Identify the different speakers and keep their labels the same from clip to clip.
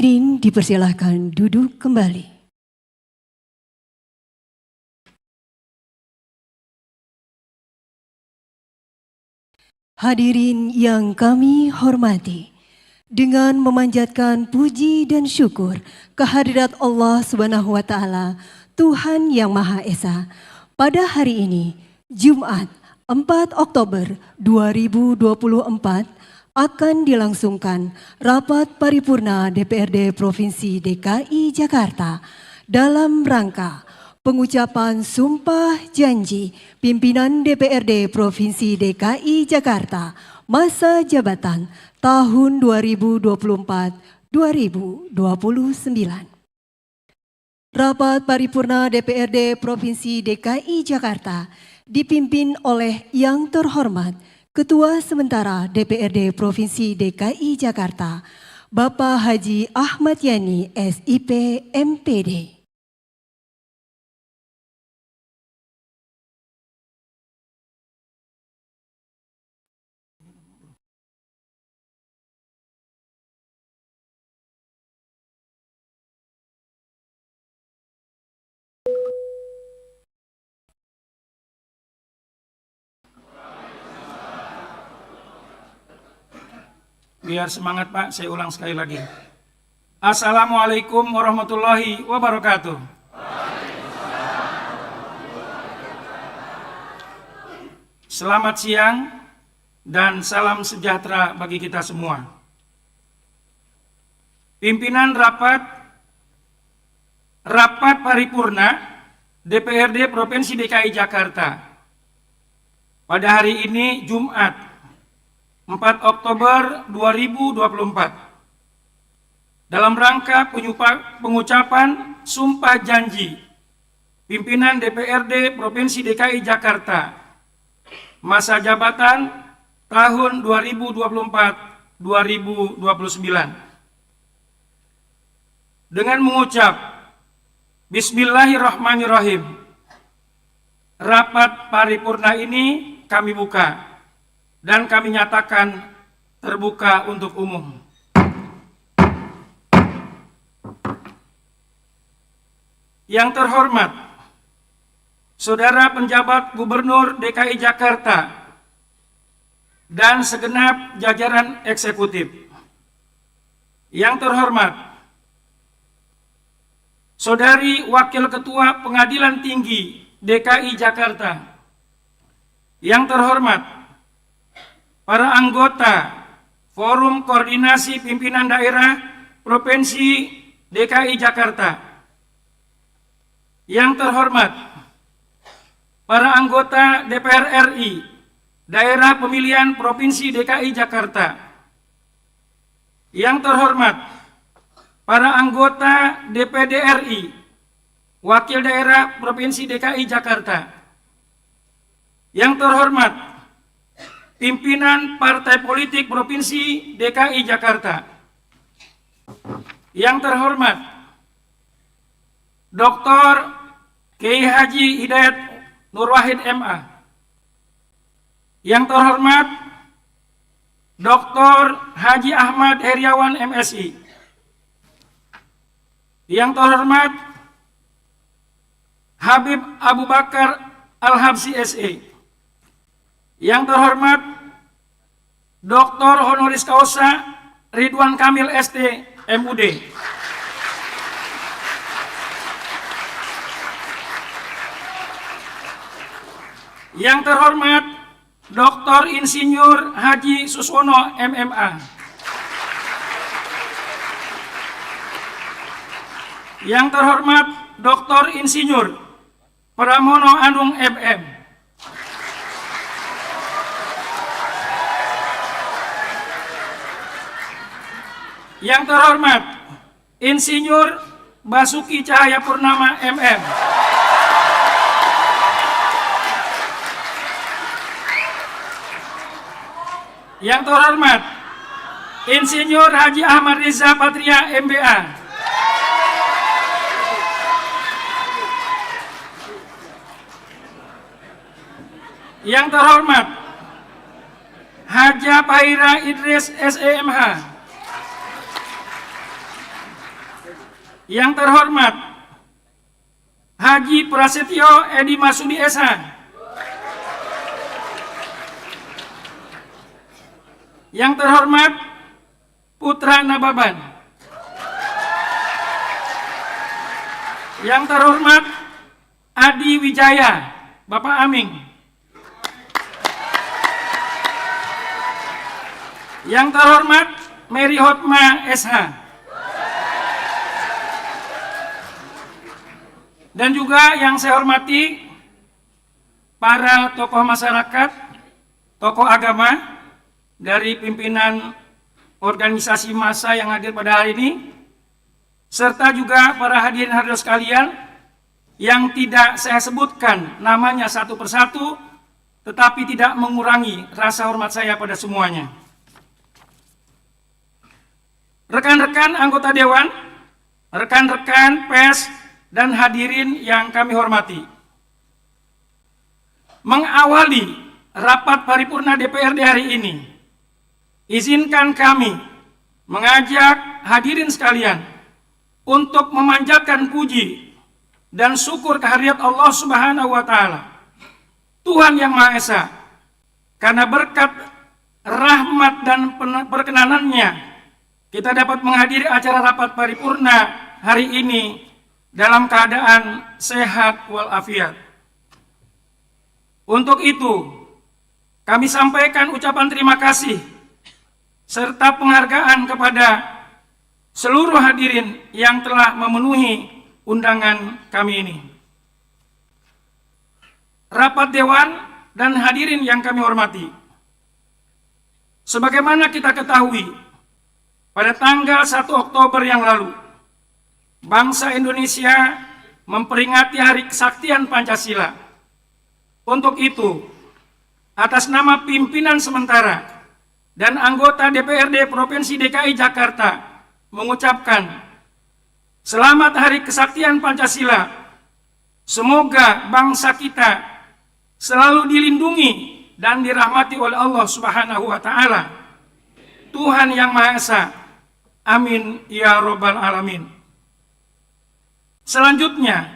Speaker 1: Hadirin dipersilahkan duduk kembali. Hadirin yang kami hormati, dengan memanjatkan puji dan syukur kehadirat Allah Subhanahu wa Ta'ala, Tuhan Yang Maha Esa, pada hari ini, Jumat 4 Oktober 2024, akan dilangsungkan rapat paripurna DPRD Provinsi DKI Jakarta dalam rangka pengucapan Sumpah Janji Pimpinan DPRD Provinsi DKI Jakarta masa jabatan tahun 2024-2029. Rapat paripurna DPRD Provinsi DKI Jakarta dipimpin oleh Yang Terhormat Ketua Sementara DPRD Provinsi DKI Jakarta, Bapak Haji Ahmad Yani, SIP, MPD.
Speaker 2: Biar semangat Pak, saya ulang sekali lagi. Assalamualaikum warahmatullahi wabarakatuh. Selamat siang dan salam sejahtera bagi kita semua. Pimpinan rapat paripurna DPRD Provinsi DKI Jakarta pada hari ini Jumat 4 Oktober 2024 dalam rangka pengucapan Sumpah Janji Pimpinan DPRD Provinsi DKI Jakarta masa jabatan tahun 2024-2029 dengan mengucap Bismillahirrahmanirrahim. Rapat paripurna ini kami buka dan kami nyatakan terbuka untuk umum. Yang terhormat, Saudara Penjabat Gubernur DKI Jakarta dan segenap jajaran eksekutif. Yang terhormat, Saudari Wakil Ketua Pengadilan Tinggi DKI Jakarta. Yang terhormat, para anggota Forum Koordinasi Pimpinan Daerah Provinsi DKI Jakarta. Yang terhormat, para anggota DPR RI Daerah Pemilihan Provinsi DKI Jakarta. Yang terhormat, para anggota DPD RI Wakil Daerah Provinsi DKI Jakarta. Yang terhormat, pimpinan Partai Politik Provinsi DKI Jakarta. Yang terhormat, Dr. Kiai Haji Hidayat Nur Wahid MA. Yang terhormat, Dr. Haji Ahmad Heriawan MSI. Yang terhormat, Habib Abu Bakar Al-Habsyi SE. Yang terhormat, Dr. Honoris Causa Ridwan Kamil ST MUD. Yang terhormat, Dr. Insinyur Haji Suswono MMA. Yang terhormat, Dr. Insinyur Pramono Anung MM. Yang terhormat, Insinyur Basuki Cahayapurnama MM. Yang terhormat, Insinyur Haji Ahmad Riza Patria MBA. Yang terhormat, Haja Pahira Idris SEMH. Yang terhormat Haji Prasetyo Edi Masudi SH. Yang terhormat Putra Nababan. Yang terhormat Adi Wijaya, Bapak Aming. Yang terhormat Mary Hotma SH. Dan juga yang saya hormati para tokoh masyarakat, tokoh agama dari pimpinan organisasi massa yang hadir pada hari ini, serta juga para hadirin sekalian yang tidak saya sebutkan namanya satu persatu, tetapi tidak mengurangi rasa hormat saya pada semuanya. Rekan-rekan anggota Dewan, rekan-rekan pers, dan hadirin yang kami hormati. Mengawali rapat paripurna DPRD hari ini, izinkan kami mengajak hadirin sekalian untuk memanjatkan puji dan syukur kehadirat Allah Subhanahu wa Ta'ala, Tuhan yang Maha Esa, karena berkat rahmat dan perkenanannya kita dapat menghadiri acara rapat paripurna hari ini dalam keadaan sehat walafiat. Untuk itu, kami sampaikan ucapan terima kasih serta penghargaan kepada seluruh hadirin yang telah memenuhi undangan kami ini. Rapat Dewan dan hadirin yang kami hormati, sebagaimana kita ketahui, pada tanggal 1 Oktober yang lalu, bangsa Indonesia memperingati Hari Kesaktian Pancasila. Untuk itu, atas nama pimpinan sementara dan anggota DPRD Provinsi DKI Jakarta mengucapkan selamat Hari Kesaktian Pancasila. Semoga bangsa kita selalu dilindungi dan dirahmati oleh Allah Subhanahu wa Ta'ala, Tuhan yang Maha Esa. Amin ya Rabbal Alamin. Selanjutnya,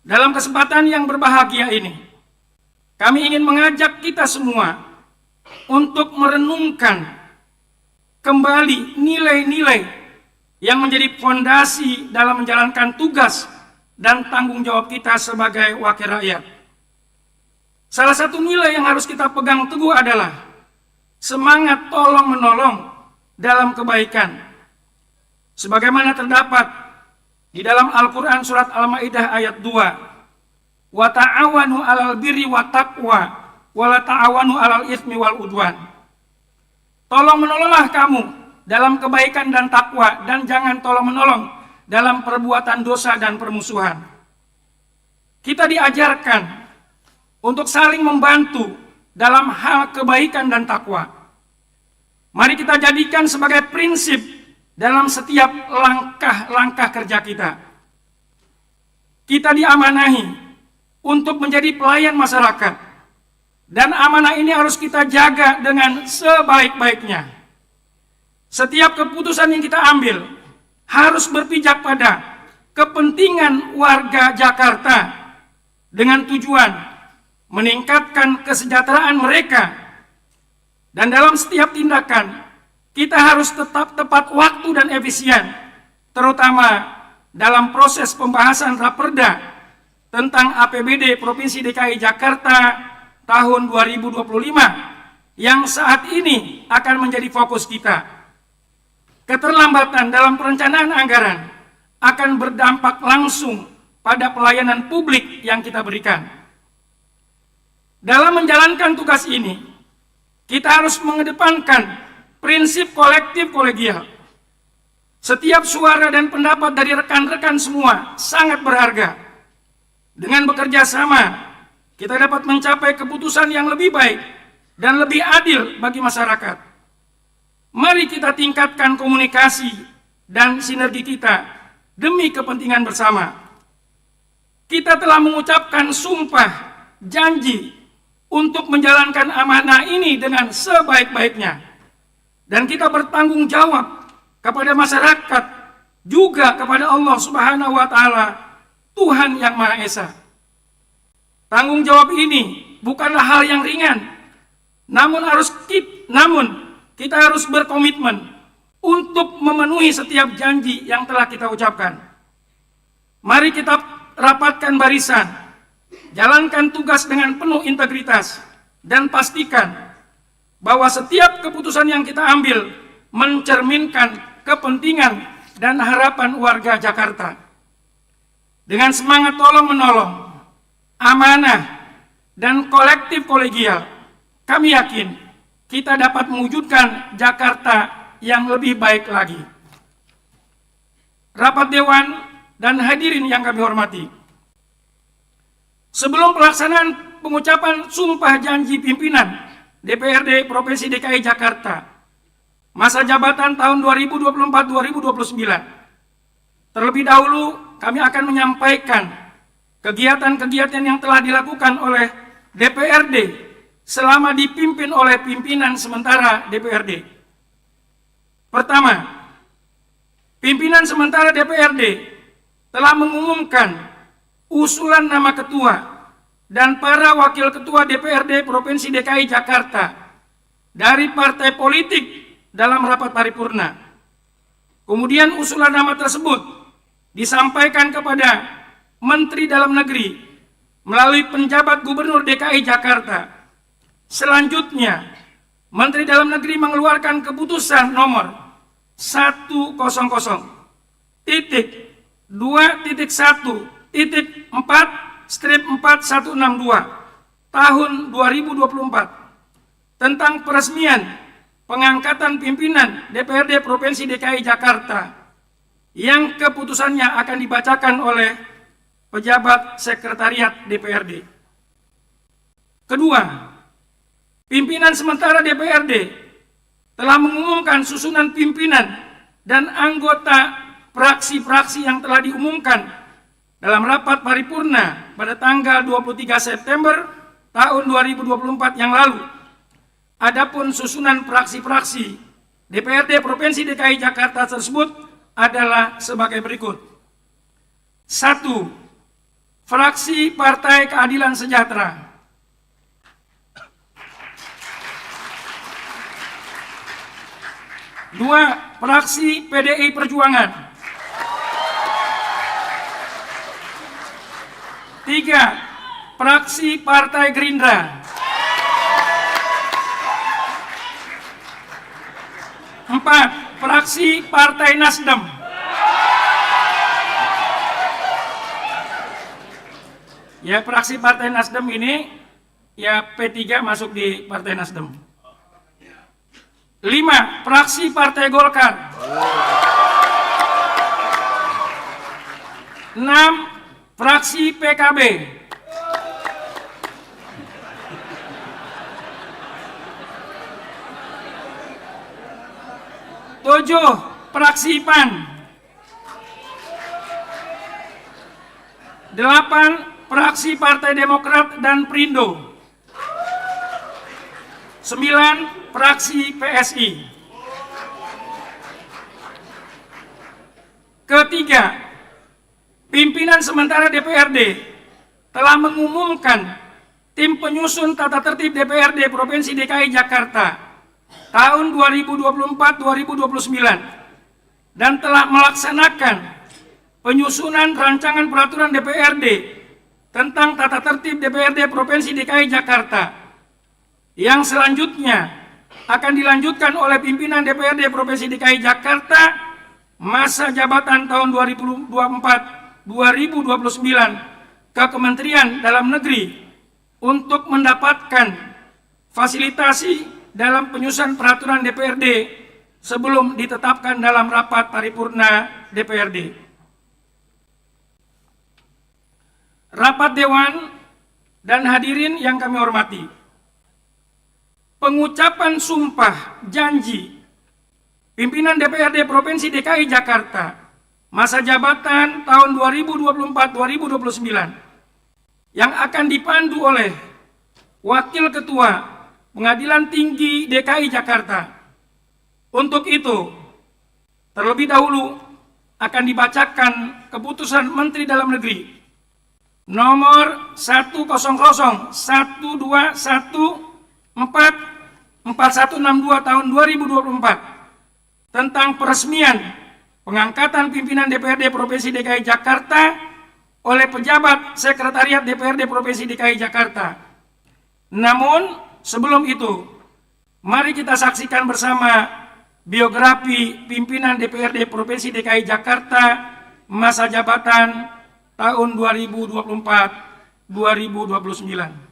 Speaker 2: dalam kesempatan yang berbahagia ini, kami ingin mengajak kita semua untuk merenungkan kembali nilai-nilai yang menjadi fondasi dalam menjalankan tugas dan tanggung jawab kita sebagai wakil rakyat. Salah satu nilai yang harus kita pegang teguh adalah semangat tolong-menolong dalam kebaikan, sebagaimana terdapat di dalam Al-Quran surat Al-Ma'idah ayat 2. Wa ta'awanu alal birri wa taqwa wa la ta'awanu alal itsmi wal udwan. Tolong menolonglah kamu dalam kebaikan dan takwa, dan jangan tolong menolong dalam perbuatan dosa dan permusuhan. Kita diajarkan untuk saling membantu dalam hal kebaikan dan takwa. Mari kita jadikan sebagai prinsip dalam setiap langkah-langkah kerja kita. Kita diamanahi untuk menjadi pelayan masyarakat, dan amanah ini harus kita jaga dengan sebaik-baiknya. Setiap keputusan yang kita ambil harus berpijak pada kepentingan warga Jakarta dengan tujuan meningkatkan kesejahteraan mereka. Dan dalam setiap tindakan, kita harus tetap tepat waktu dan efisien, terutama dalam proses pembahasan Raperda tentang APBD Provinsi DKI Jakarta tahun 2025 yang saat ini akan menjadi fokus kita. Keterlambatan dalam perencanaan anggaran akan berdampak langsung pada pelayanan publik yang kita berikan. Dalam menjalankan tugas ini, kita harus mengedepankan prinsip kolektif kolegial. Setiap suara dan pendapat dari rekan-rekan semua sangat berharga. Dengan bekerja sama, kita dapat mencapai keputusan yang lebih baik dan lebih adil bagi masyarakat. Mari kita tingkatkan komunikasi dan sinergi kita demi kepentingan bersama. Kita telah mengucapkan sumpah janji untuk menjalankan amanah ini dengan sebaik-baiknya. Dan kita bertanggung jawab kepada masyarakat juga kepada Allah Subhanahu wa Ta'ala, Tuhan yang Maha Esa. Tanggung jawab ini bukanlah hal yang ringan, namun kita harus berkomitmen untuk memenuhi setiap janji yang telah kita ucapkan. Mari kita rapatkan barisan, jalankan tugas dengan penuh integritas, dan pastikan bahwa setiap keputusan yang kita ambil mencerminkan kepentingan dan harapan warga Jakarta. Dengan semangat tolong-menolong, amanah, dan kolektif kolegial, kami yakin kita dapat mewujudkan Jakarta yang lebih baik lagi. Rapat Dewan dan hadirin yang kami hormati, sebelum pelaksanaan pengucapan sumpah janji pimpinan DPRD Provinsi DKI Jakarta masa jabatan tahun 2024-2029, terlebih dahulu kami akan menyampaikan kegiatan-kegiatan yang telah dilakukan oleh DPRD selama dipimpin oleh pimpinan sementara DPRD. Pertama, pimpinan sementara DPRD telah mengumumkan usulan nama ketua dan para wakil ketua DPRD Provinsi DKI Jakarta dari partai politik dalam rapat paripurna. Kemudian usulan nama tersebut disampaikan kepada Menteri Dalam Negeri melalui penjabat Gubernur DKI Jakarta. Selanjutnya, Menteri Dalam Negeri mengeluarkan keputusan nomor 100.2.1.4/4162 tahun 2024 tentang peresmian pengangkatan pimpinan DPRD Provinsi DKI Jakarta, yang keputusannya akan dibacakan oleh pejabat sekretariat DPRD. Kedua, pimpinan sementara DPRD telah mengumumkan susunan pimpinan dan anggota fraksi-fraksi yang telah diumumkan dalam rapat paripurna pada tanggal 23 September tahun 2024 yang lalu. Adapun susunan fraksi-fraksi DPRD Provinsi DKI Jakarta tersebut adalah sebagai berikut. 1. Fraksi Partai Keadilan Sejahtera. 2. Fraksi PDI Perjuangan. 3. Fraksi Partai Gerindra. 4. Fraksi Partai Nasdem. 5. Fraksi Partai Nasdem ini P3 masuk di Partai Nasdem. 5. Fraksi Partai Golkar. 6. Fraksi PKB. 7. Fraksi PAN. 8. Fraksi Partai Demokrat dan Perindo. 9. Fraksi PSI. Ketiga, pimpinan sementara DPRD telah mengumumkan tim penyusun tata tertib DPRD Provinsi DKI Jakarta tahun 2024-2029 dan telah melaksanakan penyusunan rancangan peraturan DPRD tentang tata tertib DPRD Provinsi DKI Jakarta, yang selanjutnya akan dilanjutkan oleh pimpinan DPRD Provinsi DKI Jakarta masa jabatan tahun 2024-2029 ke Kementerian Dalam Negeri untuk mendapatkan fasilitasi dalam penyusunan peraturan DPRD sebelum ditetapkan dalam rapat paripurna DPRD. Rapat Dewan dan hadirin yang kami hormati, pengucapan sumpah janji pimpinan DPRD Provinsi DKI Jakarta masa jabatan tahun 2024-2029 yang akan dipandu oleh Wakil Ketua Pengadilan Tinggi DKI Jakarta. Untuk itu, terlebih dahulu akan dibacakan keputusan Menteri Dalam Negeri nomor 100.121.44162 tahun 2024 tentang peresmian pengangkatan pimpinan DPRD Provinsi DKI Jakarta oleh pejabat Sekretariat DPRD Provinsi DKI Jakarta. Namun sebelum itu, mari kita saksikan bersama biografi pimpinan DPRD Provinsi DKI Jakarta masa jabatan tahun 2024-2029.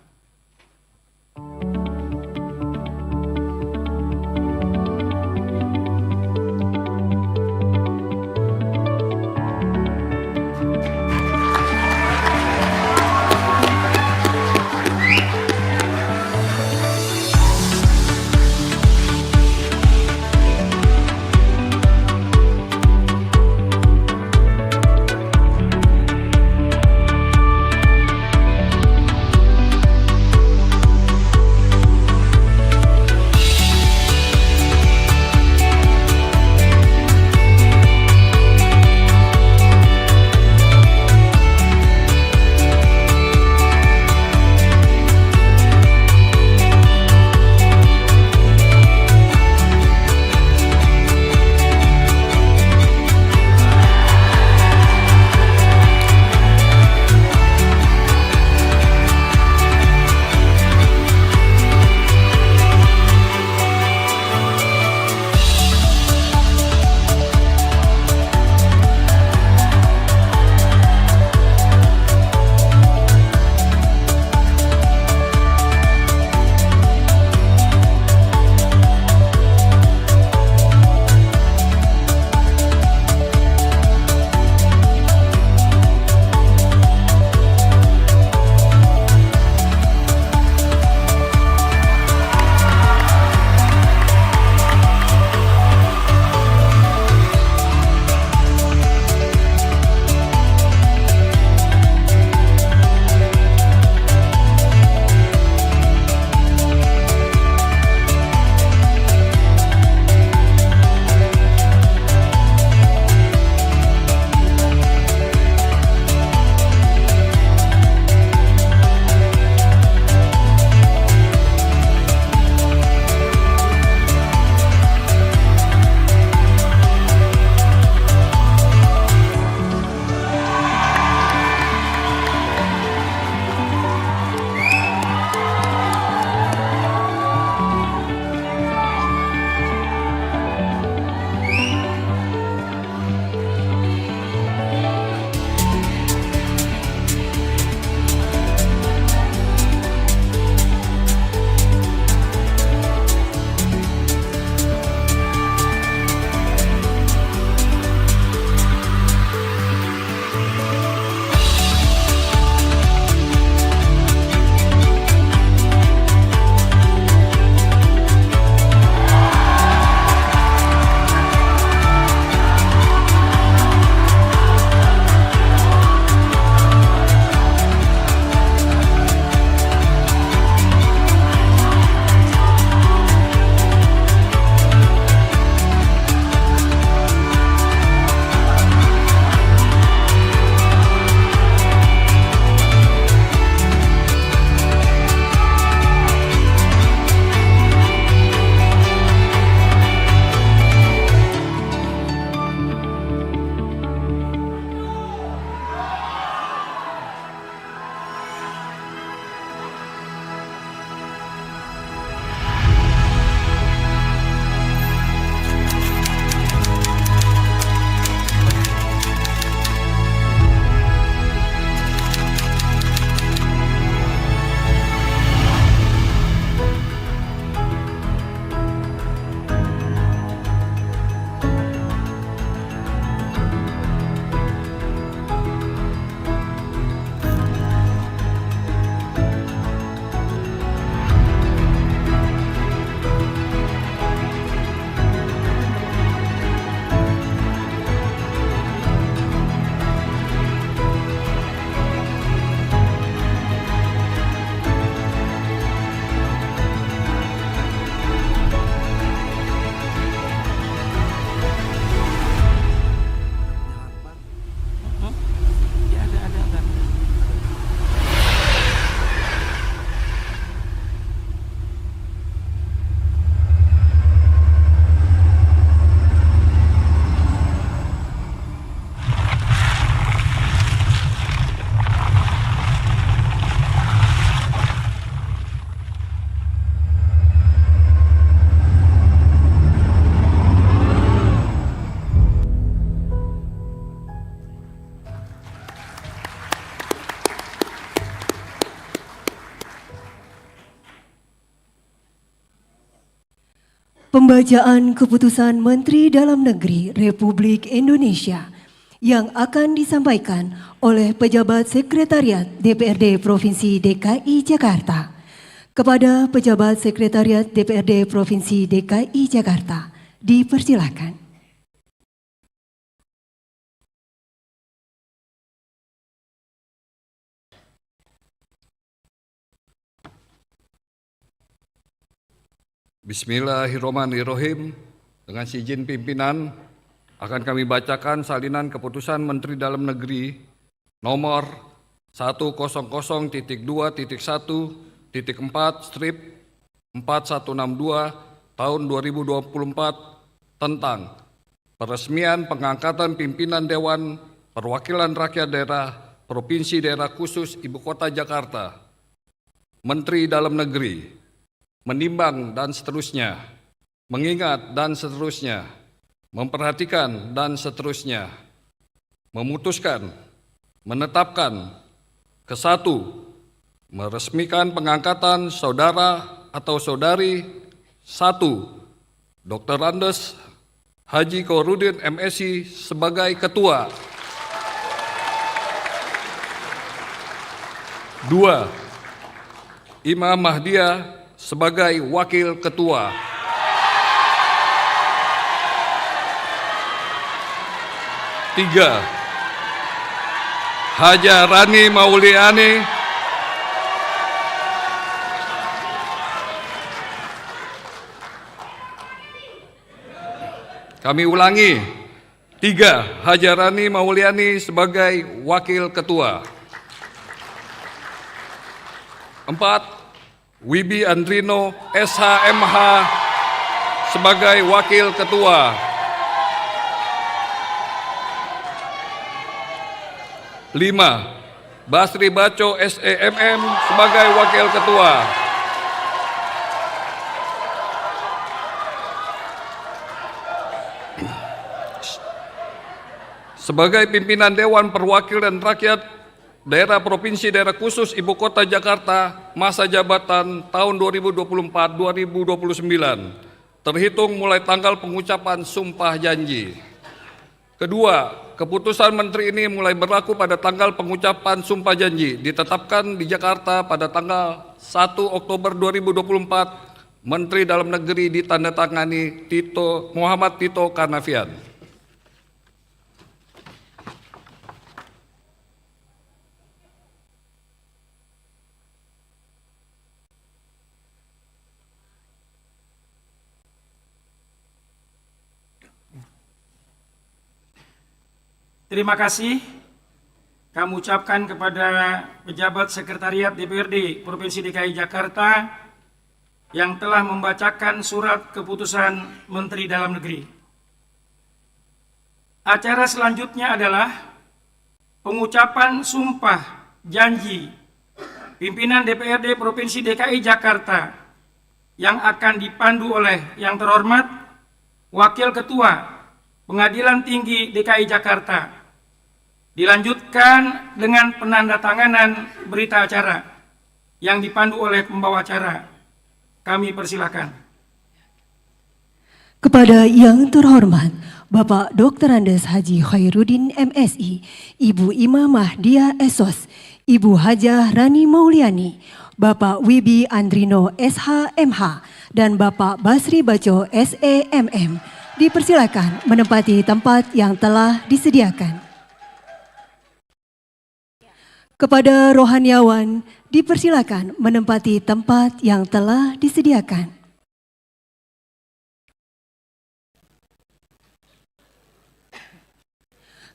Speaker 1: Pembacaan Keputusan Menteri Dalam Negeri Republik Indonesia yang akan disampaikan oleh Pejabat Sekretariat DPRD Provinsi DKI Jakarta. Kepada Pejabat Sekretariat DPRD Provinsi DKI Jakarta, dipersilakan.
Speaker 3: Bismillahirrahmanirrahim. Dengan izin pimpinan, akan kami bacakan salinan keputusan Menteri Dalam Negeri nomor 100.2.1.4/4162 tahun 2024 tentang peresmian pengangkatan pimpinan Dewan Perwakilan Rakyat Daerah Provinsi Daerah Khusus Ibu Kota Jakarta. Menteri Dalam Negeri menimbang dan seterusnya, mengingat dan seterusnya, memperhatikan dan seterusnya, memutuskan, menetapkan, kesatu, meresmikan pengangkatan saudara atau saudari 1. Dr. Andes Haji Khairuddin MSI sebagai Ketua. 2. Imam Mahdia sebagai Wakil Ketua. 3. Haja Rani Mauliani Kami ulangi. 3. Haja Rani Mauliani sebagai Wakil Ketua. 4. Wibi Andrino SHMH sebagai Wakil Ketua. 5. Basri Baco SEMM sebagai Wakil Ketua. 6. Sebagai pimpinan Dewan Perwakilan Rakyat Daerah Provinsi Daerah Khusus Ibu Kota Jakarta masa jabatan tahun 2024-2029 terhitung mulai tanggal pengucapan sumpah janji. Kedua, keputusan Menteri ini mulai berlaku pada tanggal pengucapan sumpah janji ditetapkan di Jakarta pada tanggal 1 Oktober 2024. Menteri Dalam Negeri ditandatangani Muhammad Tito Karnavian.
Speaker 2: Terima kasih kami ucapkan kepada Pejabat Sekretariat DPRD Provinsi DKI Jakarta yang telah membacakan surat keputusan Menteri Dalam Negeri. Acara selanjutnya adalah pengucapan sumpah janji pimpinan DPRD Provinsi DKI Jakarta yang akan dipandu oleh yang terhormat Wakil Ketua Pengadilan Tinggi DKI Jakarta. Dilanjutkan dengan penandatanganan berita acara yang dipandu oleh pembawa acara. Kami persilakan.
Speaker 1: Kepada yang terhormat Bapak Dr. Andes Haji Khairuddin MSI, Ibu Imamah Dia Esos, Ibu Hajah Rani Mauliani, Bapak Wibi Andrino SHMH, dan Bapak Basri Baco SEMM, dipersilakan menempati tempat yang telah disediakan. Kepada rohaniawan, dipersilakan menempati tempat yang telah disediakan.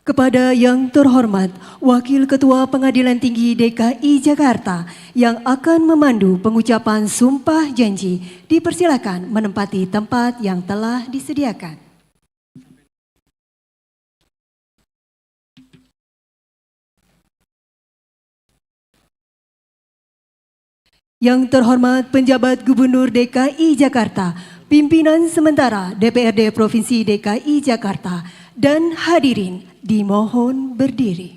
Speaker 1: Kepada yang terhormat Wakil Ketua Pengadilan Tinggi DKI Jakarta yang akan memandu pengucapan sumpah janji, dipersilakan menempati tempat yang telah disediakan. Yang terhormat Penjabat Gubernur DKI Jakarta, Pimpinan Sementara DPRD Provinsi DKI Jakarta, dan hadirin dimohon berdiri.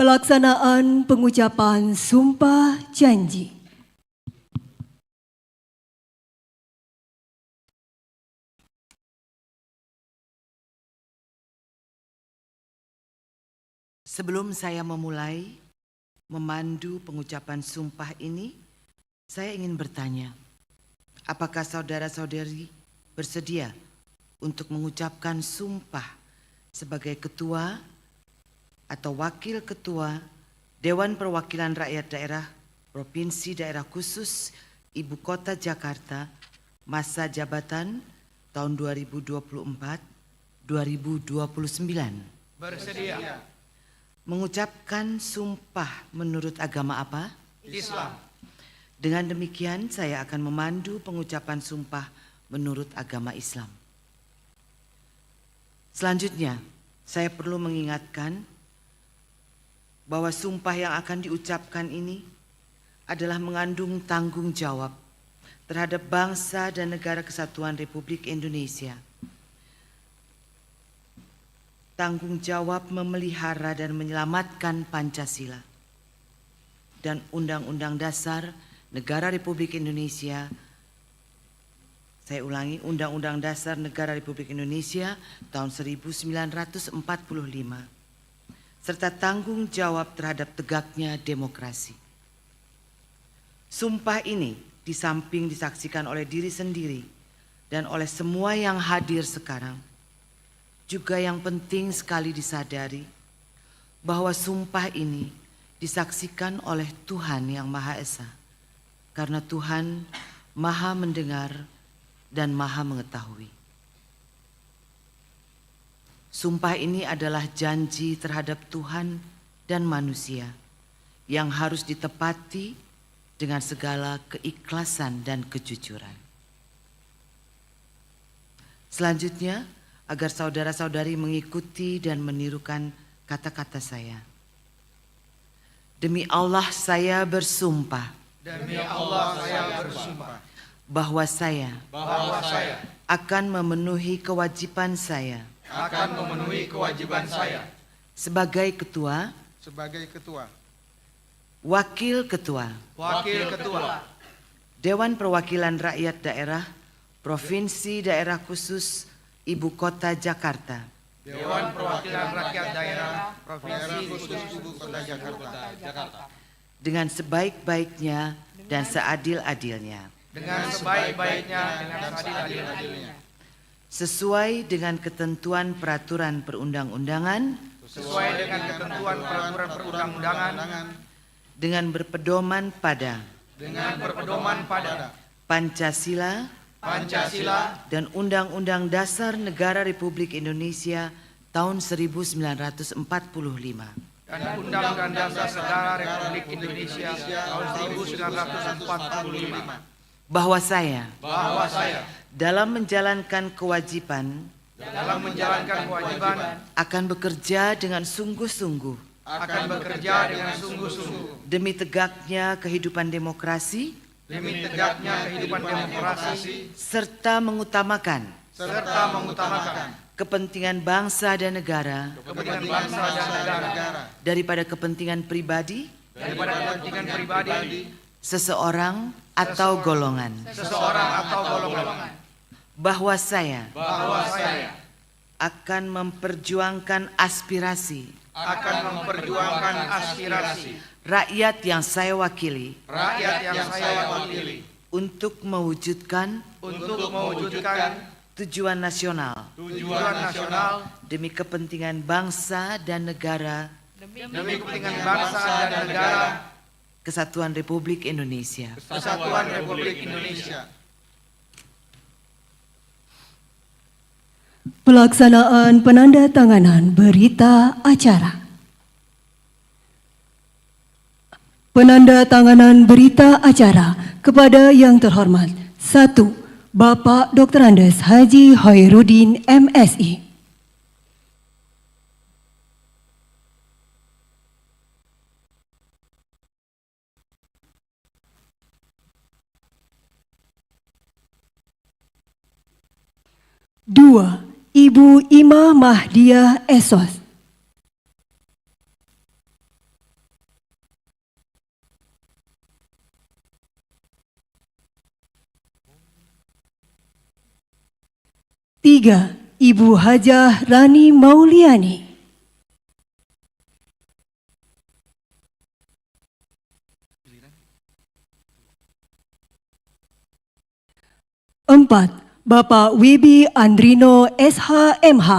Speaker 1: Pelaksanaan pengucapan Sumpah Janji.
Speaker 4: Sebelum saya memulai memandu pengucapan sumpah ini, saya ingin bertanya, apakah saudara-saudari bersedia untuk mengucapkan sumpah sebagai ketua atau wakil ketua Dewan Perwakilan Rakyat Daerah Provinsi Daerah Khusus Ibu Kota Jakarta masa jabatan tahun 2024-2029?
Speaker 2: Bersedia.
Speaker 4: Mengucapkan sumpah menurut agama apa?
Speaker 2: Islam.
Speaker 4: Dengan demikian saya akan memandu pengucapan sumpah menurut agama Islam. Selanjutnya, saya perlu mengingatkan bahwa sumpah yang akan diucapkan ini adalah mengandung tanggung jawab terhadap bangsa dan negara kesatuan Republik Indonesia. Tanggung jawab memelihara dan menyelamatkan Pancasila dan Undang-Undang Dasar Negara Republik Indonesia. Saya ulangi, Undang-Undang Dasar Negara Republik Indonesia tahun 1945, serta tanggung jawab terhadap tegaknya demokrasi. Sumpah ini di samping disaksikan oleh diri sendiri dan oleh semua yang hadir sekarang, juga yang penting sekali disadari bahwa sumpah ini disaksikan oleh Tuhan yang Maha Esa, karena Tuhan Maha mendengar dan Maha mengetahui. Sumpah ini adalah janji terhadap Tuhan dan manusia yang harus ditepati dengan segala keikhlasan dan kejujuran. Selanjutnya, agar saudara-saudari mengikuti dan menirukan kata-kata saya. Demi Allah saya bersumpah.
Speaker 2: Demi Allah saya bersumpah.
Speaker 4: Bahwa saya akan memenuhi kewajiban saya. Sebagai ketua. Wakil ketua. Dewan Perwakilan Rakyat Daerah Provinsi Daerah Khusus Ibu Kota Jakarta.
Speaker 2: Dewan Perwakilan Rakyat Daerah Provinsi Khusus Ibu Kota Jakarta.
Speaker 4: Dengan sebaik-baiknya dan seadil-adilnya. Sesuai dengan ketentuan peraturan perundang-undangan. Dengan berpedoman pada. Pancasila dan Undang-Undang Dasar Negara Republik Indonesia tahun 1945.
Speaker 2: Dan Undang-Undang Dasar Negara Republik Indonesia tahun 1945.
Speaker 4: Bahwa saya dalam menjalankan kewajiban akan bekerja dengan sungguh-sungguh demi tegaknya kehidupan demokrasi serta mengutamakan kepentingan bangsa dan negara daripada kepentingan pribadi seseorang atau golongan. Bahwa saya akan memperjuangkan aspirasi rakyat yang saya wakili untuk mewujudkan tujuan nasional demi kepentingan bangsa dan negara Kesatuan Republik Indonesia.
Speaker 1: Pelaksanaan penandatanganan berita acara. Penandatanganan berita acara kepada yang terhormat 1. Bapak Dr. Andes Haji Khairuddin MSI. 2. Ibu Imah Mahdiah Esos. 3. Ibu Hajah Rani Mauliani. 4. Bapak Wibi Andrino SH.MH.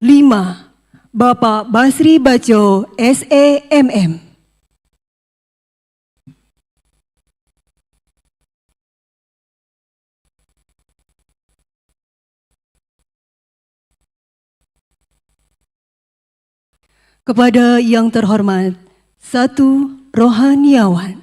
Speaker 1: 5. Bapak Basri Baco SEMM. 6. Kepada yang terhormat 1. Rohaniawan.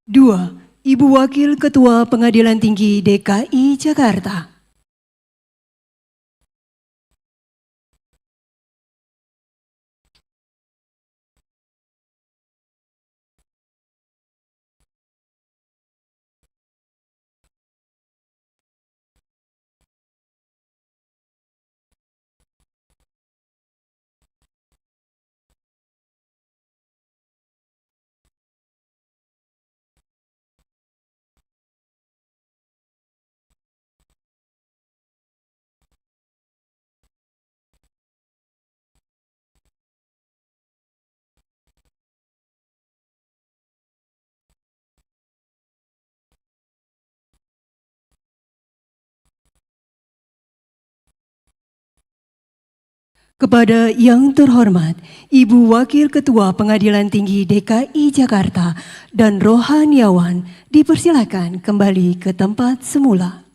Speaker 1: 2. Ibu Wakil Ketua Pengadilan Tinggi DKI Jakarta. 4. Kepada yang terhormat Ibu Wakil Ketua Pengadilan Tinggi DKI Jakarta dan Rohaniawan dipersilakan kembali ke tempat semula.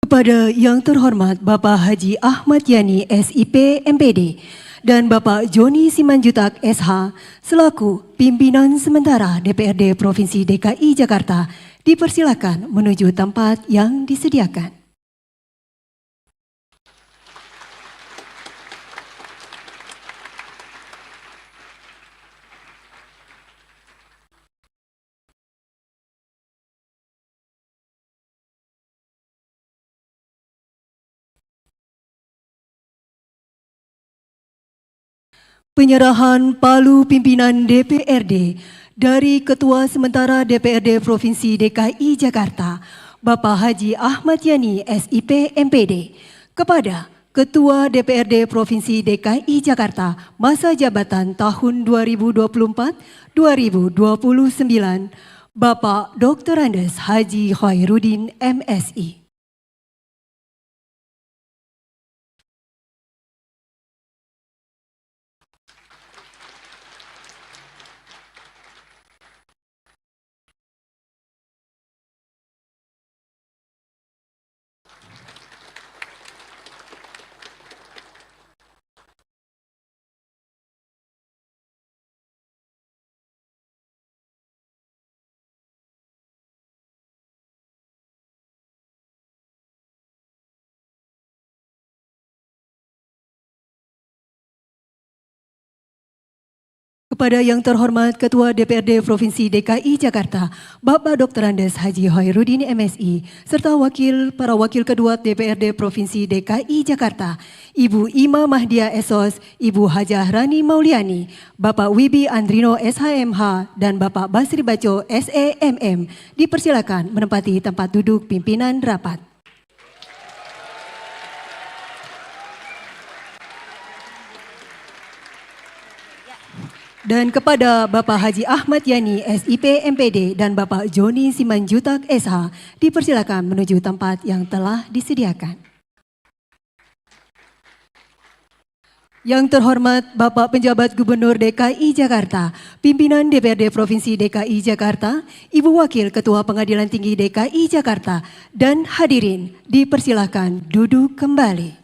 Speaker 1: Kepada yang terhormat Bapak Haji Ahmad Yani SIP MPD dan Bapak Joni Simanjutak SH selaku pimpinan sementara DPRD Provinsi DKI Jakarta dipersilakan menuju tempat yang disediakan. Penyerahan palu pimpinan DPRD dari Ketua Sementara DPRD Provinsi DKI Jakarta, Bapak Haji Ahmad Yani SIP MPD, kepada Ketua DPRD Provinsi DKI Jakarta masa jabatan tahun 2024-2029, Bapak Dr. Andes Haji Khairuddin MSI. Kepada yang terhormat Ketua DPRD Provinsi DKI Jakarta, Bapak Dr. Andes Haji Khairuddin MSI, serta para wakil kedua DPRD Provinsi DKI Jakarta, Ibu Ima Mahdia Esos, Ibu Hajah Rani Mauliani, Bapak Wibi Andrino SH.MH, dan Bapak Basri Baco SEMM, dipersilakan menempati tempat duduk pimpinan rapat. Dan kepada Bapak Haji Ahmad Yani SIP MPD dan Bapak Joni Simanjutak SH dipersilakan menuju tempat yang telah disediakan. Yang terhormat Bapak Penjabat Gubernur DKI Jakarta, Pimpinan DPRD Provinsi DKI Jakarta, Ibu Wakil Ketua Pengadilan Tinggi DKI Jakarta, dan hadirin dipersilakan duduk kembali.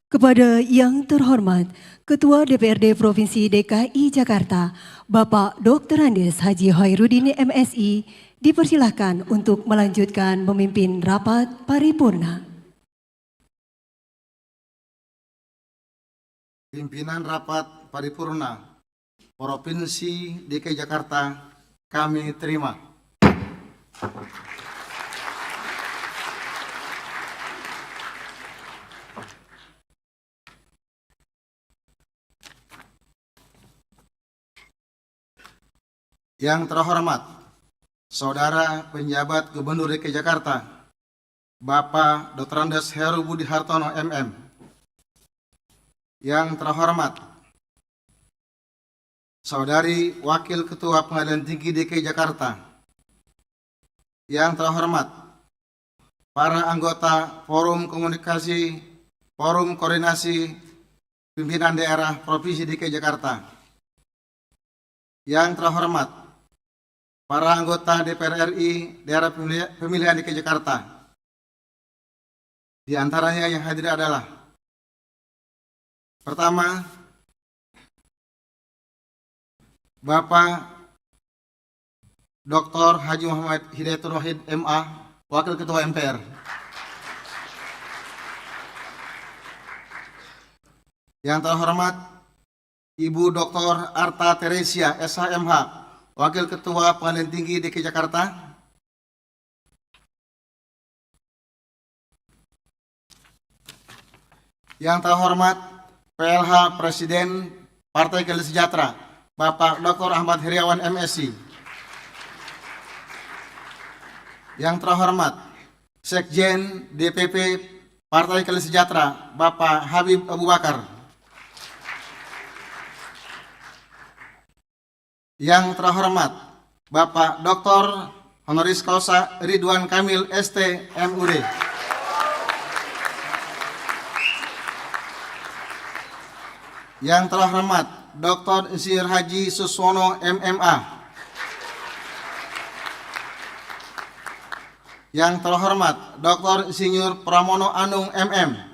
Speaker 1: Kepada yang terhormat Ketua DPRD Provinsi DKI Jakarta, Bapak Dr. Andes Haji Khairuddin MSI, dipersilahkan untuk melanjutkan memimpin rapat paripurna.
Speaker 5: Pimpinan Rapat Paripurna Provinsi DKI Jakarta kami terima. Yang terhormat Saudara Penjabat Gubernur DKI Jakarta, Bapak Dr. Andes Heru Budi Hartono MM. Yang terhormat Saudari Wakil Ketua Pengadilan Tinggi DKI Jakarta. Yang terhormat para anggota Forum Komunikasi, Forum Koordinasi Pimpinan Daerah Provinsi DKI Jakarta. Yang terhormat para anggota DPR RI Daerah Pemilihan DKI Jakarta. Di antaranya yang hadir adalah: pertama, Bapak Dr. Haji Muhammad Hidayatul Wahid MA, Wakil Ketua MPR. Yang terhormat Ibu Dr. Arta Teresia SHMH, Wakil Ketua Pengadilan Tinggi DKI Jakarta. Yang terhormat PLH Presiden Partai Keadilan Sejahtera, Bapak Dr. Ahmad Heriawan MSI. Yang terhormat Sekjen DPP Partai Keadilan Sejahtera, Bapak Habib Abu Bakar. Yang terhormat Bapak Dr. Honoris Causa Ridwan Kamil ST MUD. Yang terhormat Dr. Insinyur Haji Suswono MMA. Yang terhormat Dr. Insinyur Pramono Anung MM.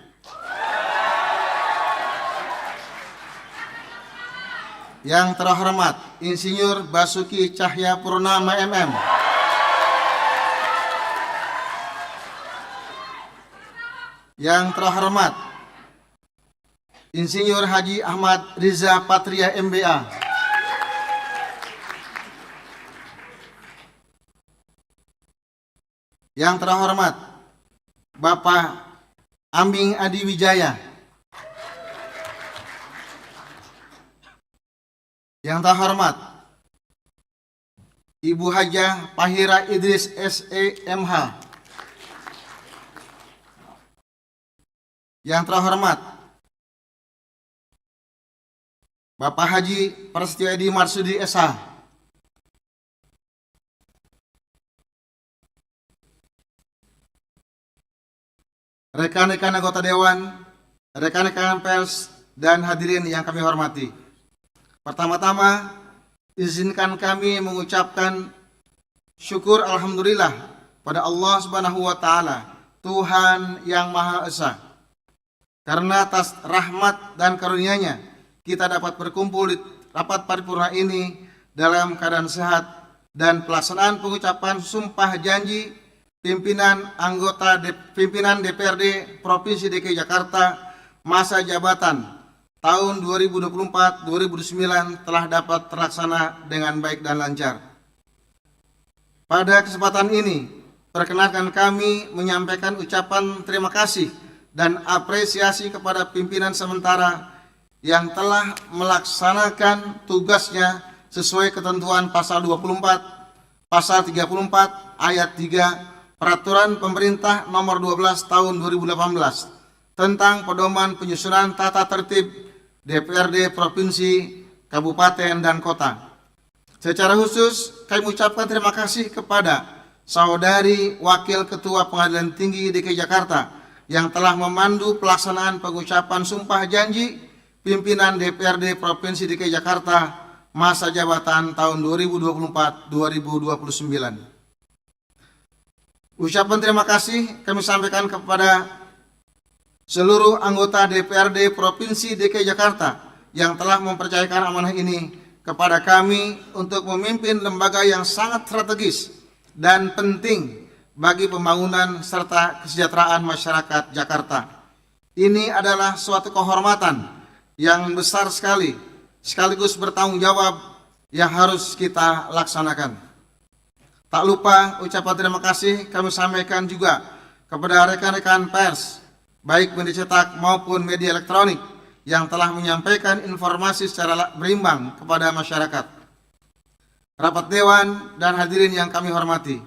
Speaker 5: Yang terhormat Insinyur Basuki Cahya Purnama MM. Yang terhormat Insinyur Haji Ahmad Riza Patria MBA. Yang terhormat Bapak Ambing Adi Wijaya. Yang terhormat Ibu Hajah Pahira Idris SEMH. Yang terhormat Bapak Haji Prasetyo Edi Marsudi SH, rekan-rekan anggota Dewan, rekan-rekan pers, dan hadirin yang kami hormati. Pertama-tama, izinkan kami mengucapkan syukur alhamdulillah pada Allah Subhanahu wa taala, Tuhan yang Maha Esa. Karena atas rahmat dan karunia-Nya, kita dapat berkumpul di rapat paripurna ini dalam keadaan sehat, dan pelaksanaan pengucapan sumpah janji pimpinan DPRD Provinsi DKI Jakarta masa jabatan tahun 2024-2029 telah dapat terlaksana dengan baik dan lancar. Pada kesempatan ini, perkenankan kami menyampaikan ucapan terima kasih dan apresiasi kepada pimpinan sementara yang telah melaksanakan tugasnya sesuai ketentuan pasal 24, pasal 34, ayat 3 Peraturan Pemerintah Nomor 12 Tahun 2018 tentang pedoman penyusunan tata tertib DPRD Provinsi, Kabupaten, dan Kota. Secara khusus, kami ucapkan terima kasih kepada Saudari Wakil Ketua Pengadilan Tinggi DKI Jakarta yang telah memandu pelaksanaan pengucapan sumpah janji pimpinan DPRD Provinsi DKI Jakarta masa jabatan tahun 2024-2029. Ucapan terima kasih kami sampaikan kepada seluruh anggota DPRD Provinsi DKI Jakarta yang telah mempercayakan amanah ini kepada kami untuk memimpin lembaga yang sangat strategis dan penting bagi pembangunan serta kesejahteraan masyarakat Jakarta. Ini adalah suatu kehormatan yang besar sekali, sekaligus bertanggung jawab yang harus kita laksanakan. Tak lupa ucapan terima kasih kami sampaikan juga kepada rekan-rekan pers, baik media cetak maupun media elektronik, yang telah menyampaikan informasi secara berimbang kepada masyarakat. Rapat Dewan dan hadirin yang kami hormati,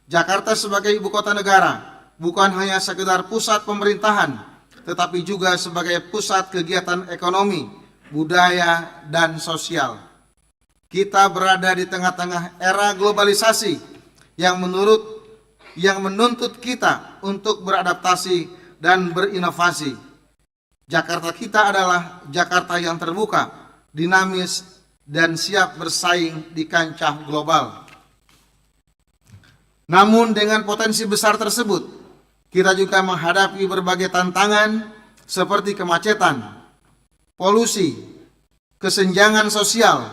Speaker 5: Jakarta sebagai ibu kota negara bukan hanya sekedar pusat pemerintahan, tetapi juga sebagai pusat kegiatan ekonomi, budaya, dan sosial. Kita berada di tengah-tengah era globalisasi yang menuntut kita untuk beradaptasi dan berinovasi. Jakarta kita adalah Jakarta yang terbuka, dinamis, dan siap bersaing di kancah global. Namun dengan potensi besar tersebut, kita juga menghadapi berbagai tantangan seperti kemacetan, polusi, kesenjangan sosial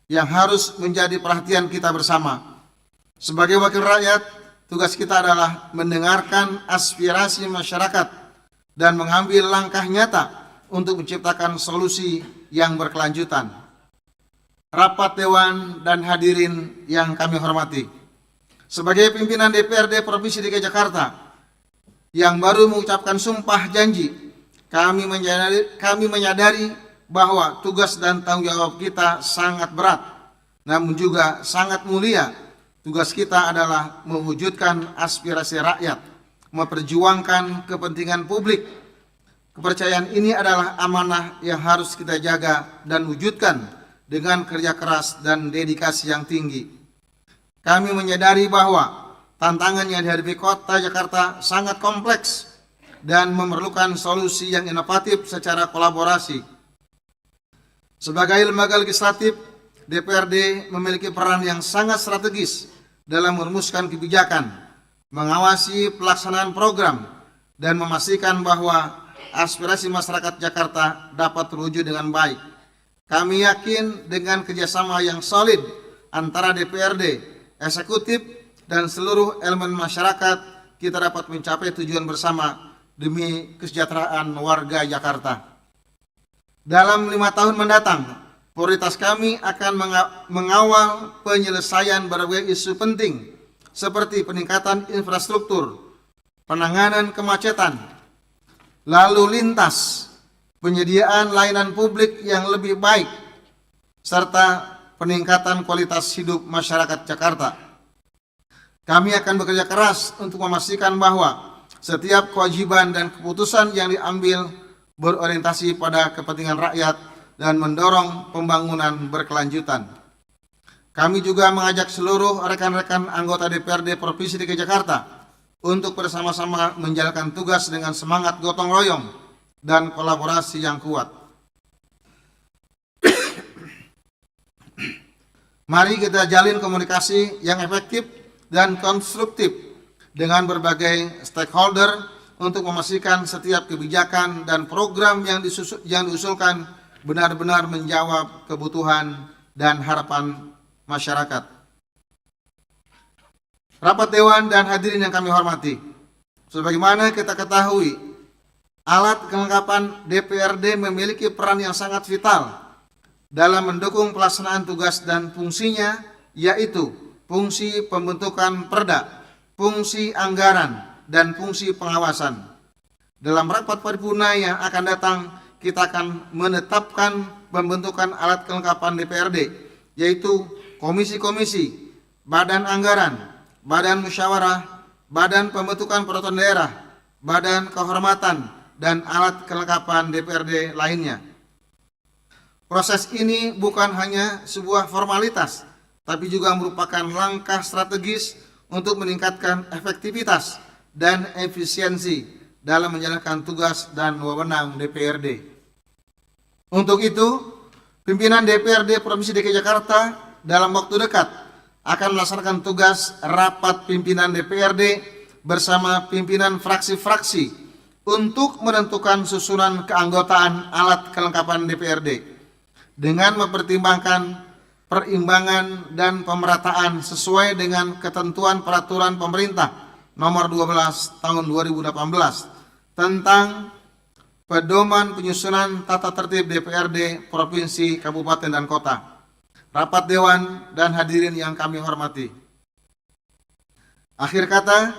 Speaker 5: yang harus menjadi perhatian kita bersama. Sebagai wakil rakyat, tugas kita adalah mendengarkan aspirasi masyarakat dan mengambil langkah nyata untuk menciptakan solusi yang berkelanjutan. Rapat Dewan dan hadirin yang kami hormati, sebagai pimpinan DPRD Provinsi DKI Jakarta yang baru mengucapkan sumpah janji, kami menyadari bahwa tugas dan tanggung jawab kita sangat berat, namun juga sangat mulia. Tugas kita adalah mewujudkan aspirasi rakyat, memperjuangkan kepentingan publik. Kepercayaan ini adalah amanah yang harus kita jaga dan wujudkan dengan kerja keras dan dedikasi yang tinggi. Kami menyadari bahwa tantangan yang dihadapi kota Jakarta sangat kompleks dan memerlukan solusi yang inovatif secara kolaborasi. Sebagai lembaga legislatif, DPRD memiliki peran yang sangat strategis dalam merumuskan kebijakan, mengawasi pelaksanaan program, dan memastikan bahwa aspirasi masyarakat Jakarta dapat terwujud dengan baik. Kami yakin dengan kerjasama yang solid antara DPRD, eksekutif, dan seluruh elemen masyarakat, kita dapat mencapai tujuan bersama demi kesejahteraan warga Jakarta. Dalam 5 tahun mendatang, prioritas kami akan mengawal penyelesaian berbagai isu penting seperti peningkatan infrastruktur, penanganan kemacetan, lalu lintas, penyediaan layanan publik yang lebih baik, serta peningkatan kualitas hidup masyarakat Jakarta. Kami akan bekerja keras untuk memastikan bahwa setiap kewajiban dan keputusan yang diambil berorientasi pada kepentingan rakyat dan mendorong pembangunan berkelanjutan. Kami juga mengajak seluruh rekan-rekan anggota DPRD Provinsi DKI Jakarta untuk bersama-sama menjalankan tugas dengan semangat gotong royong dan kolaborasi yang kuat. Mari kita jalin komunikasi yang efektif dan konstruktif dengan berbagai stakeholder untuk memastikan setiap kebijakan dan program yang diusulkan benar-benar menjawab kebutuhan dan harapan masyarakat. Rapat Dewan dan hadirin yang kami hormati, sebagaimana kita ketahui, alat kelengkapan DPRD memiliki peran yang sangat vital dalam mendukung pelaksanaan tugas dan fungsinya, yaitu fungsi pembentukan perda, fungsi anggaran, dan fungsi pengawasan. Dalam rapat paripurna yang akan datang, kita akan menetapkan pembentukan alat kelengkapan DPRD, yaitu komisi-komisi, badan anggaran, badan musyawarah, badan pembentukan peraturan daerah, badan kehormatan, dan alat kelengkapan DPRD lainnya. Proses ini bukan hanya sebuah formalitas, tapi juga merupakan langkah strategis untuk meningkatkan efektivitas dan efisiensi dalam menjalankan tugas dan wewenang DPRD. Untuk itu, pimpinan DPRD Provinsi DKI Jakarta dalam waktu dekat akan melaksanakan tugas rapat pimpinan DPRD bersama pimpinan fraksi-fraksi untuk menentukan susunan keanggotaan alat kelengkapan DPRD dengan mempertimbangkan perimbangan dan pemerataan sesuai dengan ketentuan peraturan pemerintah nomor 12 tahun 2018 tentang pedoman penyusunan tata tertib DPRD Provinsi, Kabupaten, dan Kota. Rapat Dewan dan hadirin yang kami hormati. Akhir kata,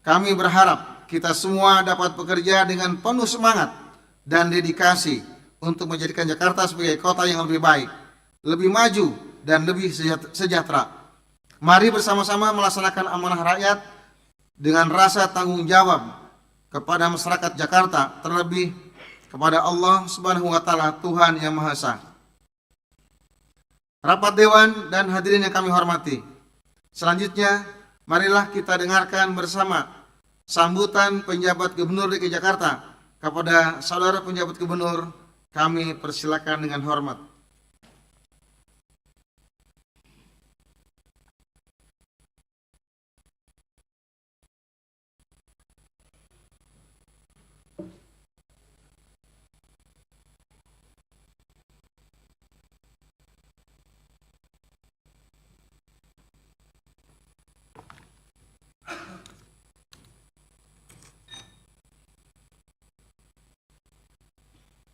Speaker 5: kami berharap kita semua dapat bekerja dengan penuh semangat dan dedikasi untuk menjadikan Jakarta sebagai kota yang lebih baik, lebih maju, dan lebih sejahtera. Mari bersama-sama melaksanakan amanah rakyat dengan rasa tanggung jawab kepada masyarakat Jakarta, terlebih kepada Allah Subhanahu wa Ta'ala, Tuhan yang Maha Esa. Rapat Dewan dan hadirin yang kami hormati, selanjutnya marilah kita dengarkan bersama sambutan penjabat Gubernur DKI Jakarta. Kepada saudara penjabat Gubernur, kami persilakan dengan hormat.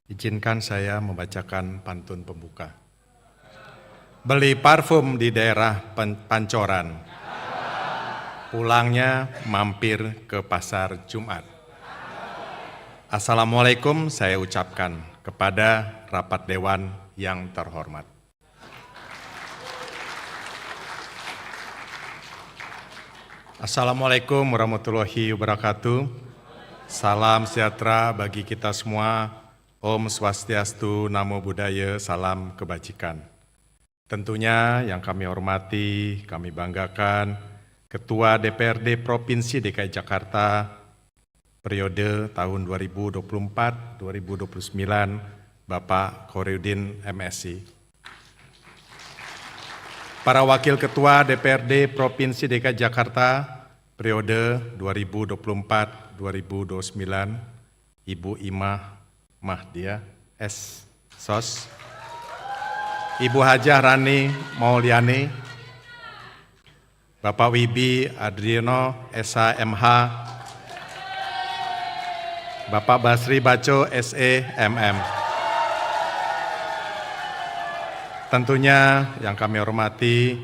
Speaker 6: Izinkan saya membacakan pantun pembuka. Beli parfum di daerah Pancoran, pulangnya mampir ke pasar Jumat. Assalamualaikum saya ucapkan kepada rapat dewan yang terhormat. Assalamualaikum warahmatullahi wabarakatuh. Salam sejahtera bagi kita semua. Om Swastiastu, Namo Buddhaya, salam kebajikan. Tentunya yang kami hormati, kami banggakan, Ketua DPRD Provinsi DKI Jakarta periode tahun 2024-2029, Bapak Khairuddin MSI. Para Wakil Ketua DPRD Provinsi DKI Jakarta periode 2024-2029, Ibu Imah Mahdia S.Sos, Ibu Hajah Rani Mauliani, Bapak Wibi Adriano S.H.M.H, Bapak Basri Baco S.E.M.M. Tentunya yang kami hormati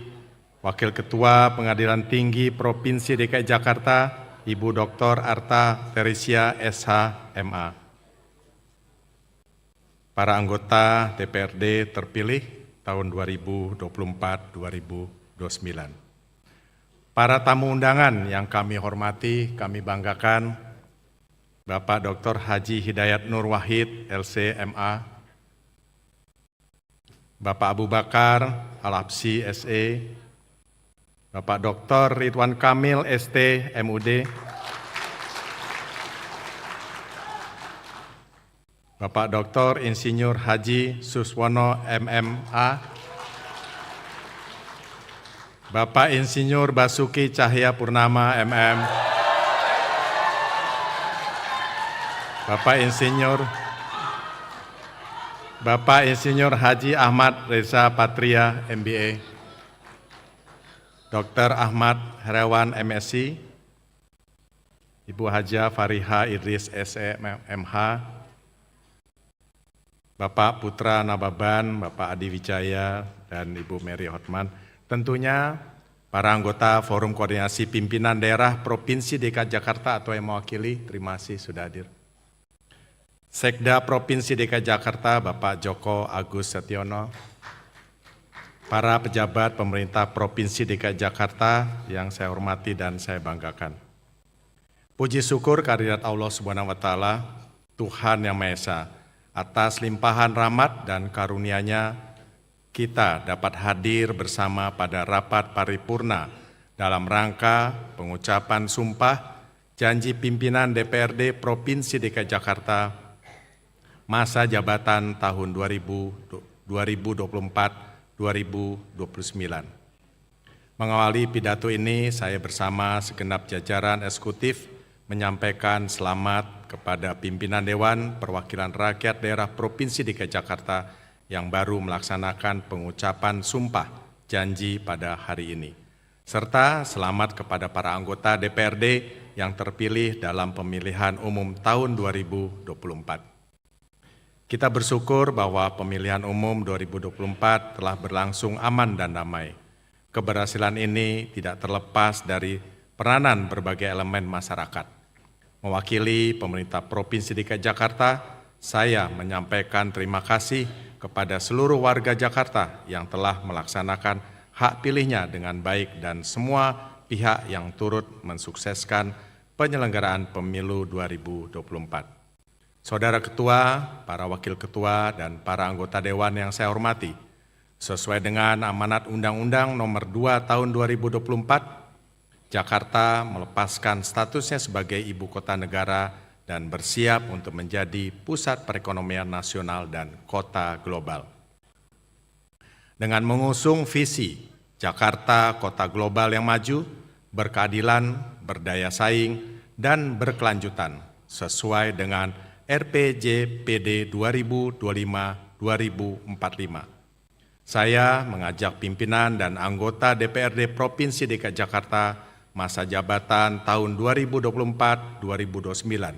Speaker 6: Wakil Ketua Pengadilan Tinggi Provinsi DKI Jakarta, Ibu Dr. Arta Teresia S.H.M.A. Para anggota DPRD terpilih tahun 2024-2029. Para tamu undangan yang kami hormati, kami banggakan, Bapak Dr. Haji Hidayat Nur Wahid, LC.MA, Bapak Abu Bakar Al-Habsyi, SE, Bapak Dr. Ridwan Kamil, ST, MUD, Bapak Dr. Insinyur Haji Suswono, MMA, Bapak Insinyur Basuki Cahaya Purnama, MM, Bapak Insinyur Haji Ahmad Reza Patria, MBA, Dr. Ahmad Herawan, MSc, Ibu Hajah Fariha Idris, SE, MH, Bapak Putra Nababan, Bapak Adi Wijaya, dan Ibu Mary Hotman. Tentunya para anggota Forum Koordinasi Pimpinan Daerah Provinsi DKI Jakarta atau yang mewakili, terima kasih sudah hadir. Sekda Provinsi DKI Jakarta, Bapak Joko Agus Setiono, para pejabat pemerintah Provinsi DKI Jakarta yang saya hormati dan saya banggakan. Puji syukur kehadirat Allah Subhanahu wa Ta'ala, Tuhan Yang Maha Esa, atas limpahan rahmat dan karunia-Nya kita dapat hadir bersama pada rapat paripurna dalam rangka pengucapan sumpah janji pimpinan DPRD Provinsi DKI Jakarta masa jabatan tahun 2024-2029. Mengawali pidato ini, saya bersama segenap jajaran eksekutif menyampaikan selamat kepada pimpinan Dewan Perwakilan Rakyat Daerah Provinsi DKI Jakarta yang baru melaksanakan pengucapan sumpah janji pada hari ini. Serta selamat kepada para anggota DPRD yang terpilih dalam pemilihan umum tahun 2024. Kita bersyukur bahwa pemilihan umum 2024 telah berlangsung aman dan damai. Keberhasilan ini tidak terlepas dari peranan berbagai elemen masyarakat. Mewakili pemerintah Provinsi DKI Jakarta, saya menyampaikan terima kasih kepada seluruh warga Jakarta yang telah melaksanakan hak pilihnya dengan baik dan semua pihak yang turut mensukseskan penyelenggaraan pemilu 2024. Saudara Ketua, para Wakil Ketua, dan para anggota Dewan yang saya hormati, sesuai dengan amanat Undang-Undang Nomor 2 Tahun 2024, Jakarta melepaskan statusnya sebagai ibu kota negara dan bersiap untuk menjadi pusat perekonomian nasional dan kota global. Dengan mengusung visi Jakarta Kota Global yang maju, berkeadilan, berdaya saing, dan berkelanjutan sesuai dengan RPJPD 2025-2045. Saya mengajak pimpinan dan anggota DPRD Provinsi DKI Jakarta masa jabatan tahun 2024-2029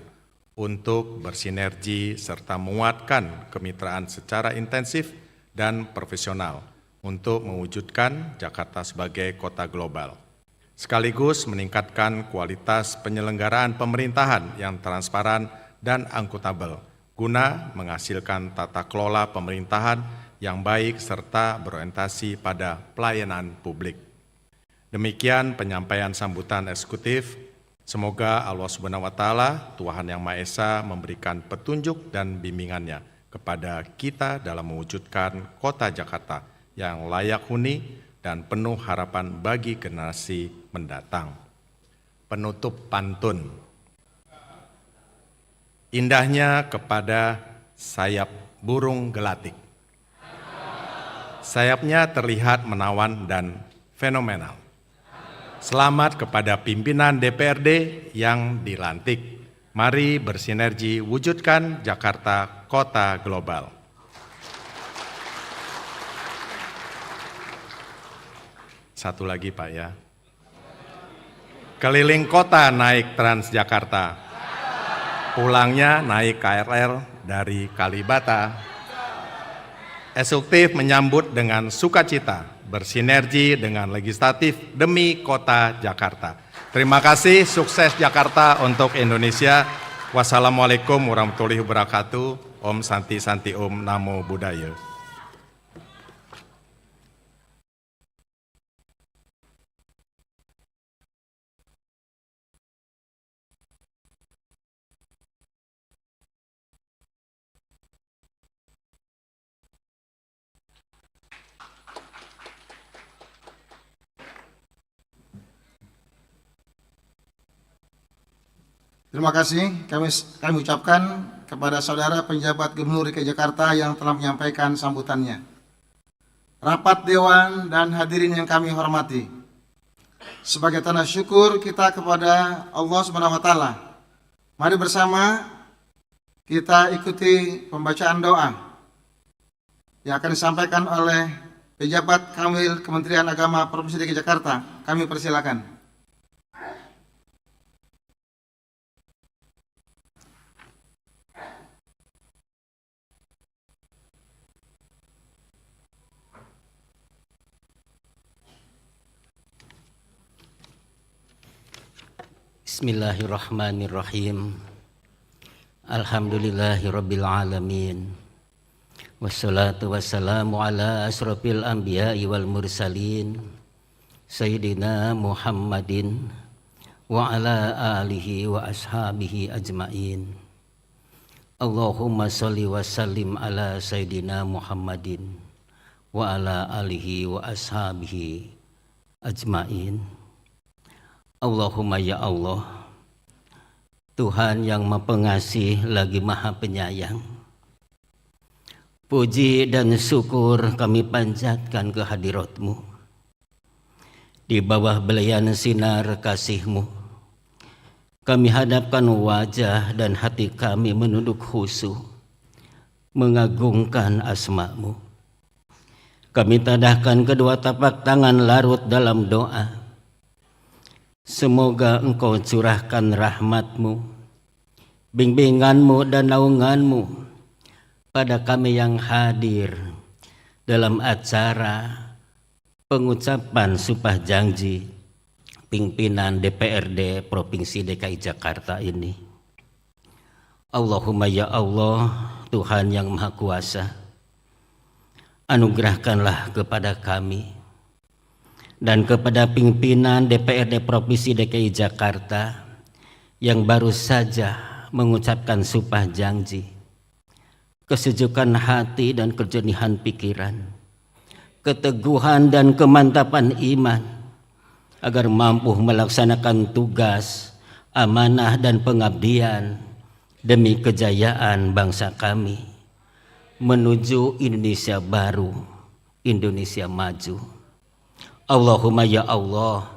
Speaker 6: untuk bersinergi serta menguatkan kemitraan secara intensif dan profesional untuk mewujudkan Jakarta sebagai kota global, sekaligus meningkatkan kualitas penyelenggaraan pemerintahan yang transparan dan akuntabel, guna menghasilkan tata kelola pemerintahan yang baik serta berorientasi pada pelayanan publik. Demikian penyampaian sambutan eksekutif. Semoga Allah Subhanahu wa Ta'ala, Tuhan Yang Maha Esa, memberikan petunjuk dan bimbingannya kepada kita dalam mewujudkan kota Jakarta yang layak huni dan penuh harapan bagi generasi mendatang. Penutup pantun. Indahnya kepada sayap burung gelatik. Sayapnya terlihat menawan dan fenomenal. Selamat kepada pimpinan DPRD yang dilantik. Mari bersinergi wujudkan Jakarta Kota Global. Satu lagi Pak ya. Keliling kota naik Transjakarta. Pulangnya naik KRL dari Kalibata. Eksekutif menyambut dengan sukacita, bersinergi dengan legislatif demi kota Jakarta. Terima kasih, sukses Jakarta untuk Indonesia. Wassalamualaikum warahmatullahi wabarakatuh. Om Santi Santi Om, Namo Buddhaya.
Speaker 5: Terima kasih kami ucapkan kepada saudara penjabat Gubernur DKI Jakarta yang telah menyampaikan sambutannya. Rapat Dewan dan hadirin yang kami hormati, sebagai tanda syukur kita kepada Allah Subhanahu wa Ta'ala, mari bersama kita ikuti pembacaan doa yang akan disampaikan oleh pejabat Kanwil Kementerian Agama Provinsi DKI Jakarta. Kami persilakan.
Speaker 7: Bismillahirrahmanirrahim. Alhamdulillahirabbil alamin. Wassalatu wassalamu ala asrofil anbiya'i wal mursalin Sayyidina Muhammadin wa ala alihi wa ashabihi ajmain. Allahumma salli wa sallim ala Sayyidina Muhammadin wa ala alihi wa ashabihi ajmain. Allahumma ya Allah, Tuhan yang Maha Pengasih lagi Maha Penyayang, puji dan syukur kami panjatkan ke hadirat-Mu. Di bawah belayan sinar kasih-Mu, kami hadapkan wajah dan hati kami menunduk khusyuk, mengagungkan asma-Mu. Kami tadahkan kedua tapak tangan larut dalam doa. Semoga Engkau curahkan rahmat-Mu, bimbingan-Mu dan naungan-Mu pada kami yang hadir dalam acara pengucapan sumpah janji pimpinan DPRD Provinsi DKI Jakarta ini. Allahumma ya Allah, Tuhan yang Maha Kuasa, anugerahkanlah kepada kami dan kepada pimpinan DPRD Provinsi DKI Jakarta yang baru saja mengucapkan sumpah janji, kesejukan hati dan kejernihan pikiran, keteguhan dan kemantapan iman, agar mampu melaksanakan tugas, amanah dan pengabdian demi kejayaan bangsa kami menuju Indonesia baru, Indonesia maju. Allahumma ya Allah,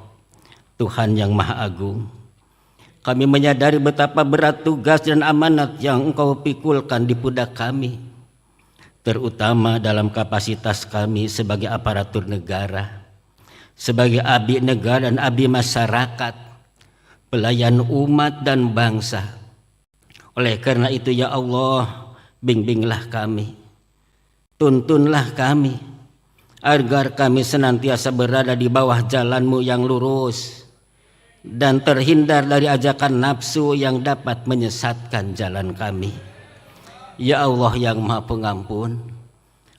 Speaker 7: Tuhan yang Maha Agung, kami menyadari betapa berat tugas dan amanat yang Engkau pikulkan di pundak kami, terutama dalam kapasitas kami sebagai aparatur negara, sebagai abdi negara dan abdi masyarakat, pelayan umat dan bangsa. Oleh karena itu ya Allah, bimbinglah kami, tuntunlah kami, agar kami senantiasa berada di bawah jalan-Mu yang lurus dan terhindar dari ajakan nafsu yang dapat menyesatkan jalan kami. Ya Allah yang Maha Pengampun,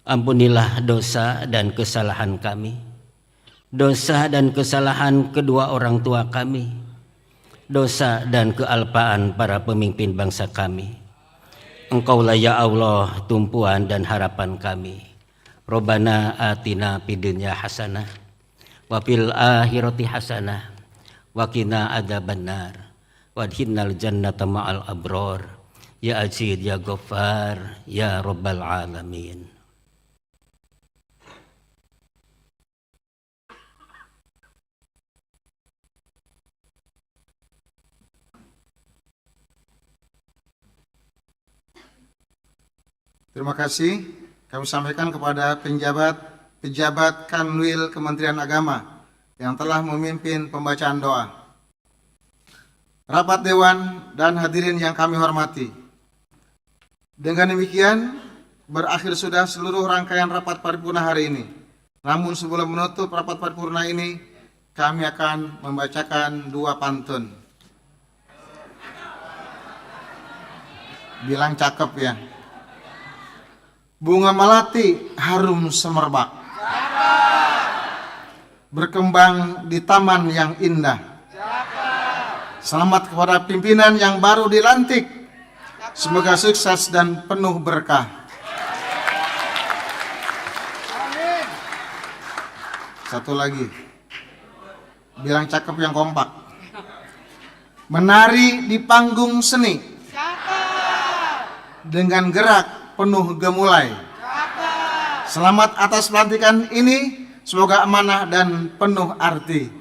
Speaker 7: ampunilah dosa dan kesalahan kami, dosa dan kesalahan kedua orang tua kami, dosa dan kealpaan para pemimpin bangsa kami. Engkaulah ya Allah tumpuan dan harapan kami. Rabbana atina fid dunya hasanah wa fil akhirati hasanah wa qina adzabannar wadkhilnal jannata ma'al abrar ya Aziz ya Ghaffar ya Rabbal alamin.
Speaker 5: Terima kasih. Kami sampaikan kepada pejabat Kanwil Kementerian Agama yang telah memimpin pembacaan doa. Rapat Dewan dan hadirin yang kami hormati, dengan demikian berakhir sudah seluruh rangkaian rapat paripurna hari ini. Namun sebelum menutup rapat paripurna ini, kami akan membacakan dua pantun. Bilang cakep ya. Bunga melati harum semerbak, berkembang di taman yang indah. Selamat kepada pimpinan yang baru dilantik, semoga sukses dan penuh berkah. Satu lagi, bilang cakep yang kompak. menari di panggung seni dengan gerak penuh gemulai. Selamat atas pelantikan ini, semoga amanah dan penuh arti.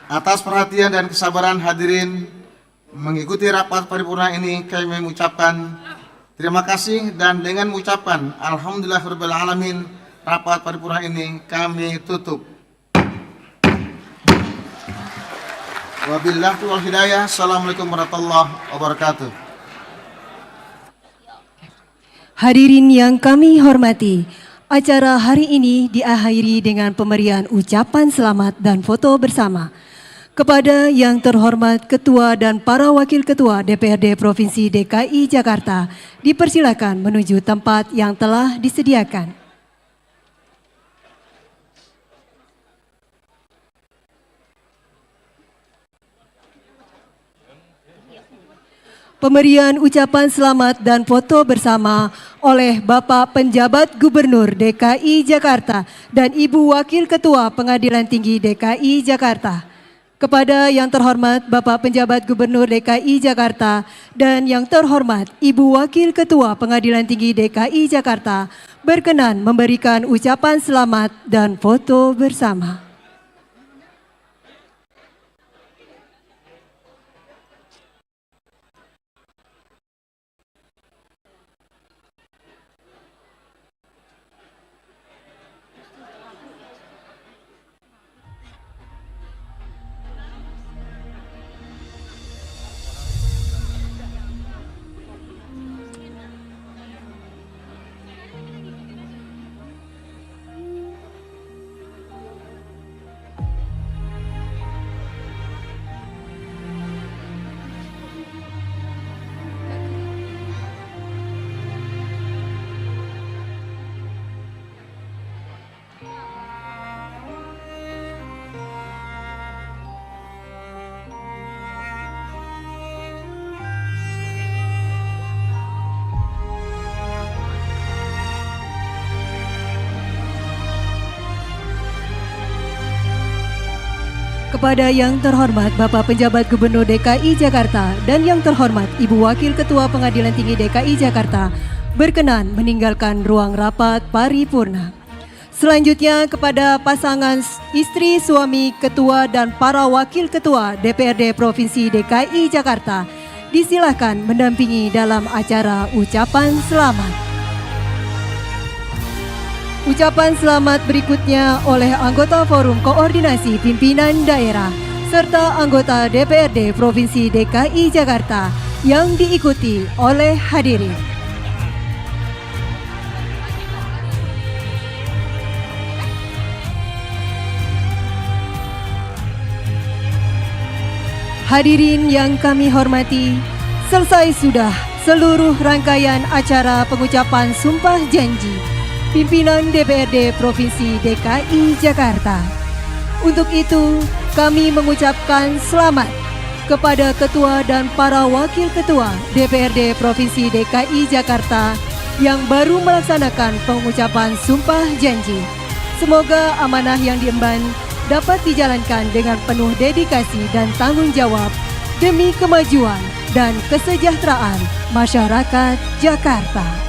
Speaker 5: Atas perhatian dan kesabaran hadirin mengikuti rapat paripurna ini, kami mengucapkan terima kasih, dan dengan mengucapkan alhamdulillahirabbil alamin, rapat paripurna ini kami tutup. Wabillahi wal hidayah. Assalamualaikum warahmatullahi wabarakatuh.
Speaker 1: Hadirin yang kami hormati, acara hari ini diakhiri dengan pemberian ucapan selamat dan foto bersama. Kepada yang terhormat Ketua dan para Wakil Ketua DPRD Provinsi DKI Jakarta, dipersilakan menuju tempat yang telah disediakan. Pemberian ucapan selamat dan foto bersama oleh Bapak Penjabat Gubernur DKI Jakarta dan Ibu Wakil Ketua Pengadilan Tinggi DKI Jakarta. Kepada yang terhormat Bapak Penjabat Gubernur DKI Jakarta dan yang terhormat Ibu Wakil Ketua Pengadilan Tinggi DKI Jakarta berkenan memberikan ucapan selamat dan foto bersama. Kepada yang terhormat Bapak Penjabat Gubernur DKI Jakarta dan yang terhormat Ibu Wakil Ketua Pengadilan Tinggi DKI Jakarta berkenan meninggalkan ruang rapat paripurna. Selanjutnya kepada pasangan istri suami ketua dan para wakil ketua DPRD Provinsi DKI Jakarta disilahkan mendampingi dalam acara ucapan selamat. Ucapan selamat berikutnya oleh anggota Forum Koordinasi Pimpinan Daerah serta anggota DPRD Provinsi DKI Jakarta yang diikuti oleh hadirin. Hadirin yang kami hormati, selesai sudah seluruh rangkaian acara pengucapan sumpah janji pimpinan DPRD Provinsi DKI Jakarta. Untuk itu, kami mengucapkan selamat kepada Ketua dan para Wakil Ketua DPRD Provinsi DKI Jakarta yang baru melaksanakan pengucapan sumpah janji. Semoga amanah yang diemban dapat dijalankan dengan penuh dedikasi dan tanggung jawab demi kemajuan dan kesejahteraan masyarakat Jakarta.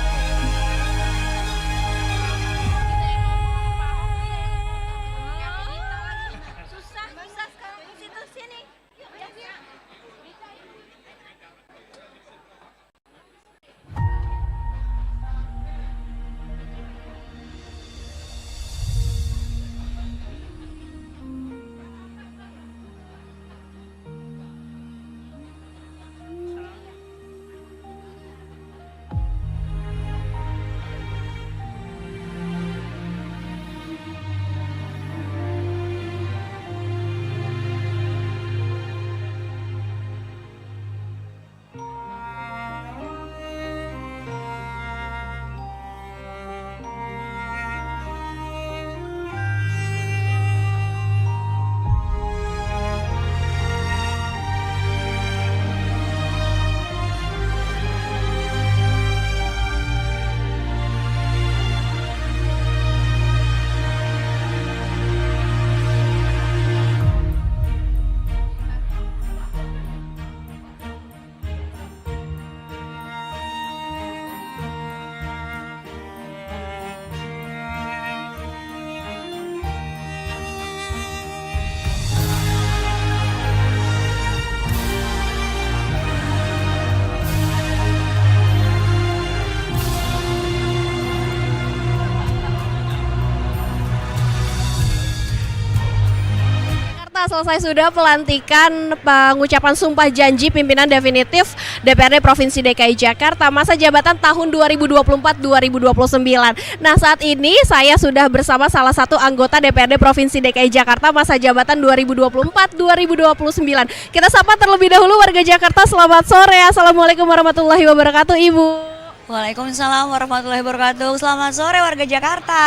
Speaker 8: selesai sudah pelantikan pengucapan sumpah janji pimpinan definitif DPRD Provinsi DKI Jakarta masa jabatan tahun 2024-2029. Nah, saat ini saya sudah bersama salah satu anggota DPRD Provinsi DKI Jakarta masa jabatan 2024-2029. Kita sapa terlebih dahulu warga Jakarta. Selamat sore. Assalamualaikum warahmatullahi wabarakatuh, Ibu.
Speaker 9: Waalaikumsalam warahmatullahi wabarakatuh. Selamat sore warga Jakarta.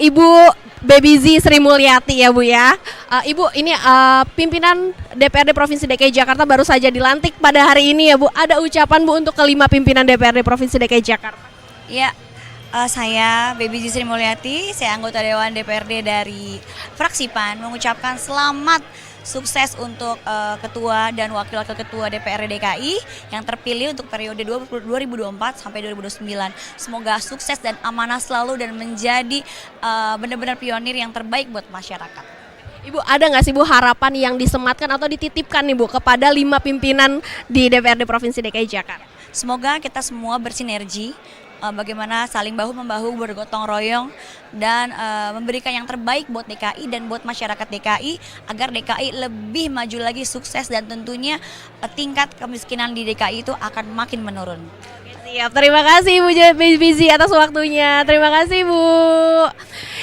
Speaker 8: Ibu Baby Z Sri Mulyati ya Bu ya. Ibu ini pimpinan DPRD Provinsi DKI Jakarta baru saja dilantik pada hari ini ya Bu. Ada ucapan Bu untuk kelima pimpinan DPRD Provinsi DKI Jakarta?
Speaker 9: Ya, saya Baby Z Sri Mulyati, saya anggota Dewan DPRD dari fraksi PAN mengucapkan selamat sukses untuk ketua dan wakil-wakil ketua DPRD DKI yang terpilih untuk periode 2024 sampai 2029. Semoga sukses dan amanah selalu dan menjadi benar-benar pionir yang terbaik buat masyarakat.
Speaker 8: Ibu, ada nggak sih Bu harapan yang disematkan atau dititipkan nih Bu kepada 5 pimpinan di DPRD Provinsi DKI Jakarta?
Speaker 9: Semoga kita semua bersinergi, bagaimana saling bahu-membahu, bergotong royong, dan memberikan yang terbaik buat DKI dan buat masyarakat DKI agar DKI lebih maju lagi, sukses, dan tentunya tingkat kemiskinan di DKI itu akan makin menurun.
Speaker 8: Siap, terima kasih Bu Baby Z atas waktunya. Terima kasih Bu.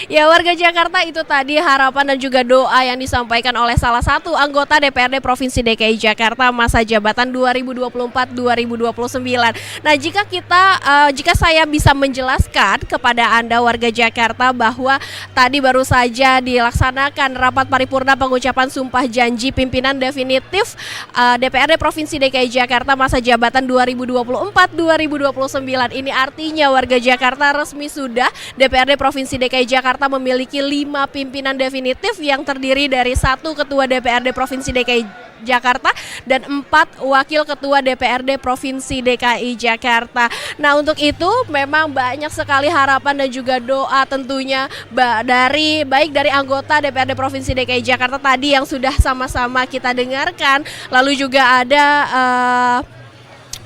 Speaker 8: Ya, warga Jakarta, itu tadi harapan dan juga doa yang disampaikan oleh salah satu anggota DPRD Provinsi DKI Jakarta masa jabatan 2024-2029. Nah, jika saya bisa menjelaskan kepada Anda warga Jakarta bahwa tadi baru saja dilaksanakan rapat paripurna pengucapan sumpah janji pimpinan definitif DPRD Provinsi DKI Jakarta masa jabatan 2024-2029. Ini artinya warga Jakarta resmi sudah DPRD Provinsi DKI Jakarta memiliki 5 pimpinan definitif yang terdiri dari 1 ketua DPRD Provinsi DKI Jakarta dan 4 wakil ketua DPRD Provinsi DKI Jakarta. Nah, untuk itu memang banyak sekali harapan dan juga doa tentunya baik dari anggota DPRD Provinsi DKI Jakarta tadi yang sudah sama-sama kita dengarkan, lalu juga ada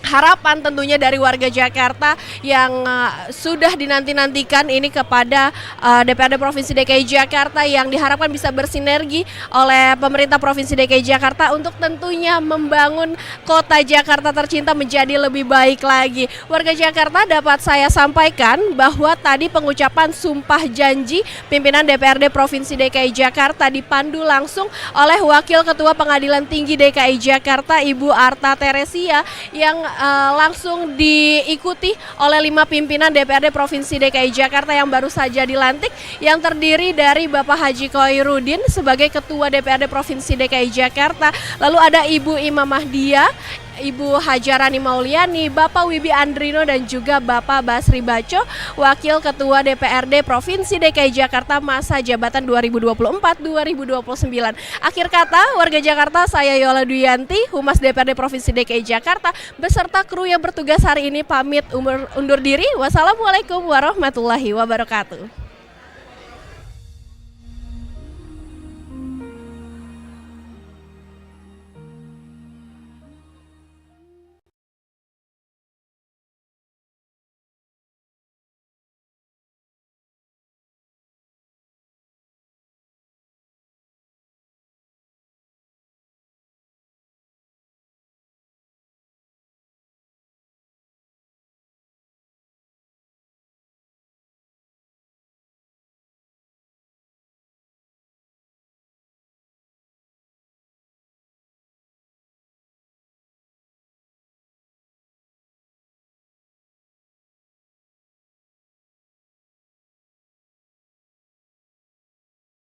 Speaker 8: harapan tentunya dari warga Jakarta yang sudah dinanti-nantikan ini kepada DPRD Provinsi DKI Jakarta yang diharapkan bisa bersinergi oleh pemerintah Provinsi DKI Jakarta untuk tentunya membangun kota Jakarta tercinta menjadi lebih baik lagi. Warga Jakarta, dapat saya sampaikan bahwa tadi pengucapan sumpah janji pimpinan DPRD Provinsi DKI Jakarta dipandu langsung oleh Wakil Ketua Pengadilan Tinggi DKI Jakarta Ibu Arta Teresia yang langsung diikuti oleh 5 pimpinan DPRD Provinsi DKI Jakarta yang baru saja dilantik, yang terdiri dari Bapak Haji Khoirudin sebagai Ketua DPRD Provinsi DKI Jakarta, lalu ada Ibu Imam Mahdia, Ibu Hajarani Mauliani, Bapak Wibi Andrino, dan juga Bapak Basri Baco, Wakil Ketua DPRD Provinsi DKI Jakarta masa jabatan 2024-2029. Akhir kata, warga Jakarta, saya Yola Duyanti, Humas DPRD Provinsi DKI Jakarta, beserta kru yang bertugas hari ini pamit undur diri. Wassalamualaikum warahmatullahi wabarakatuh.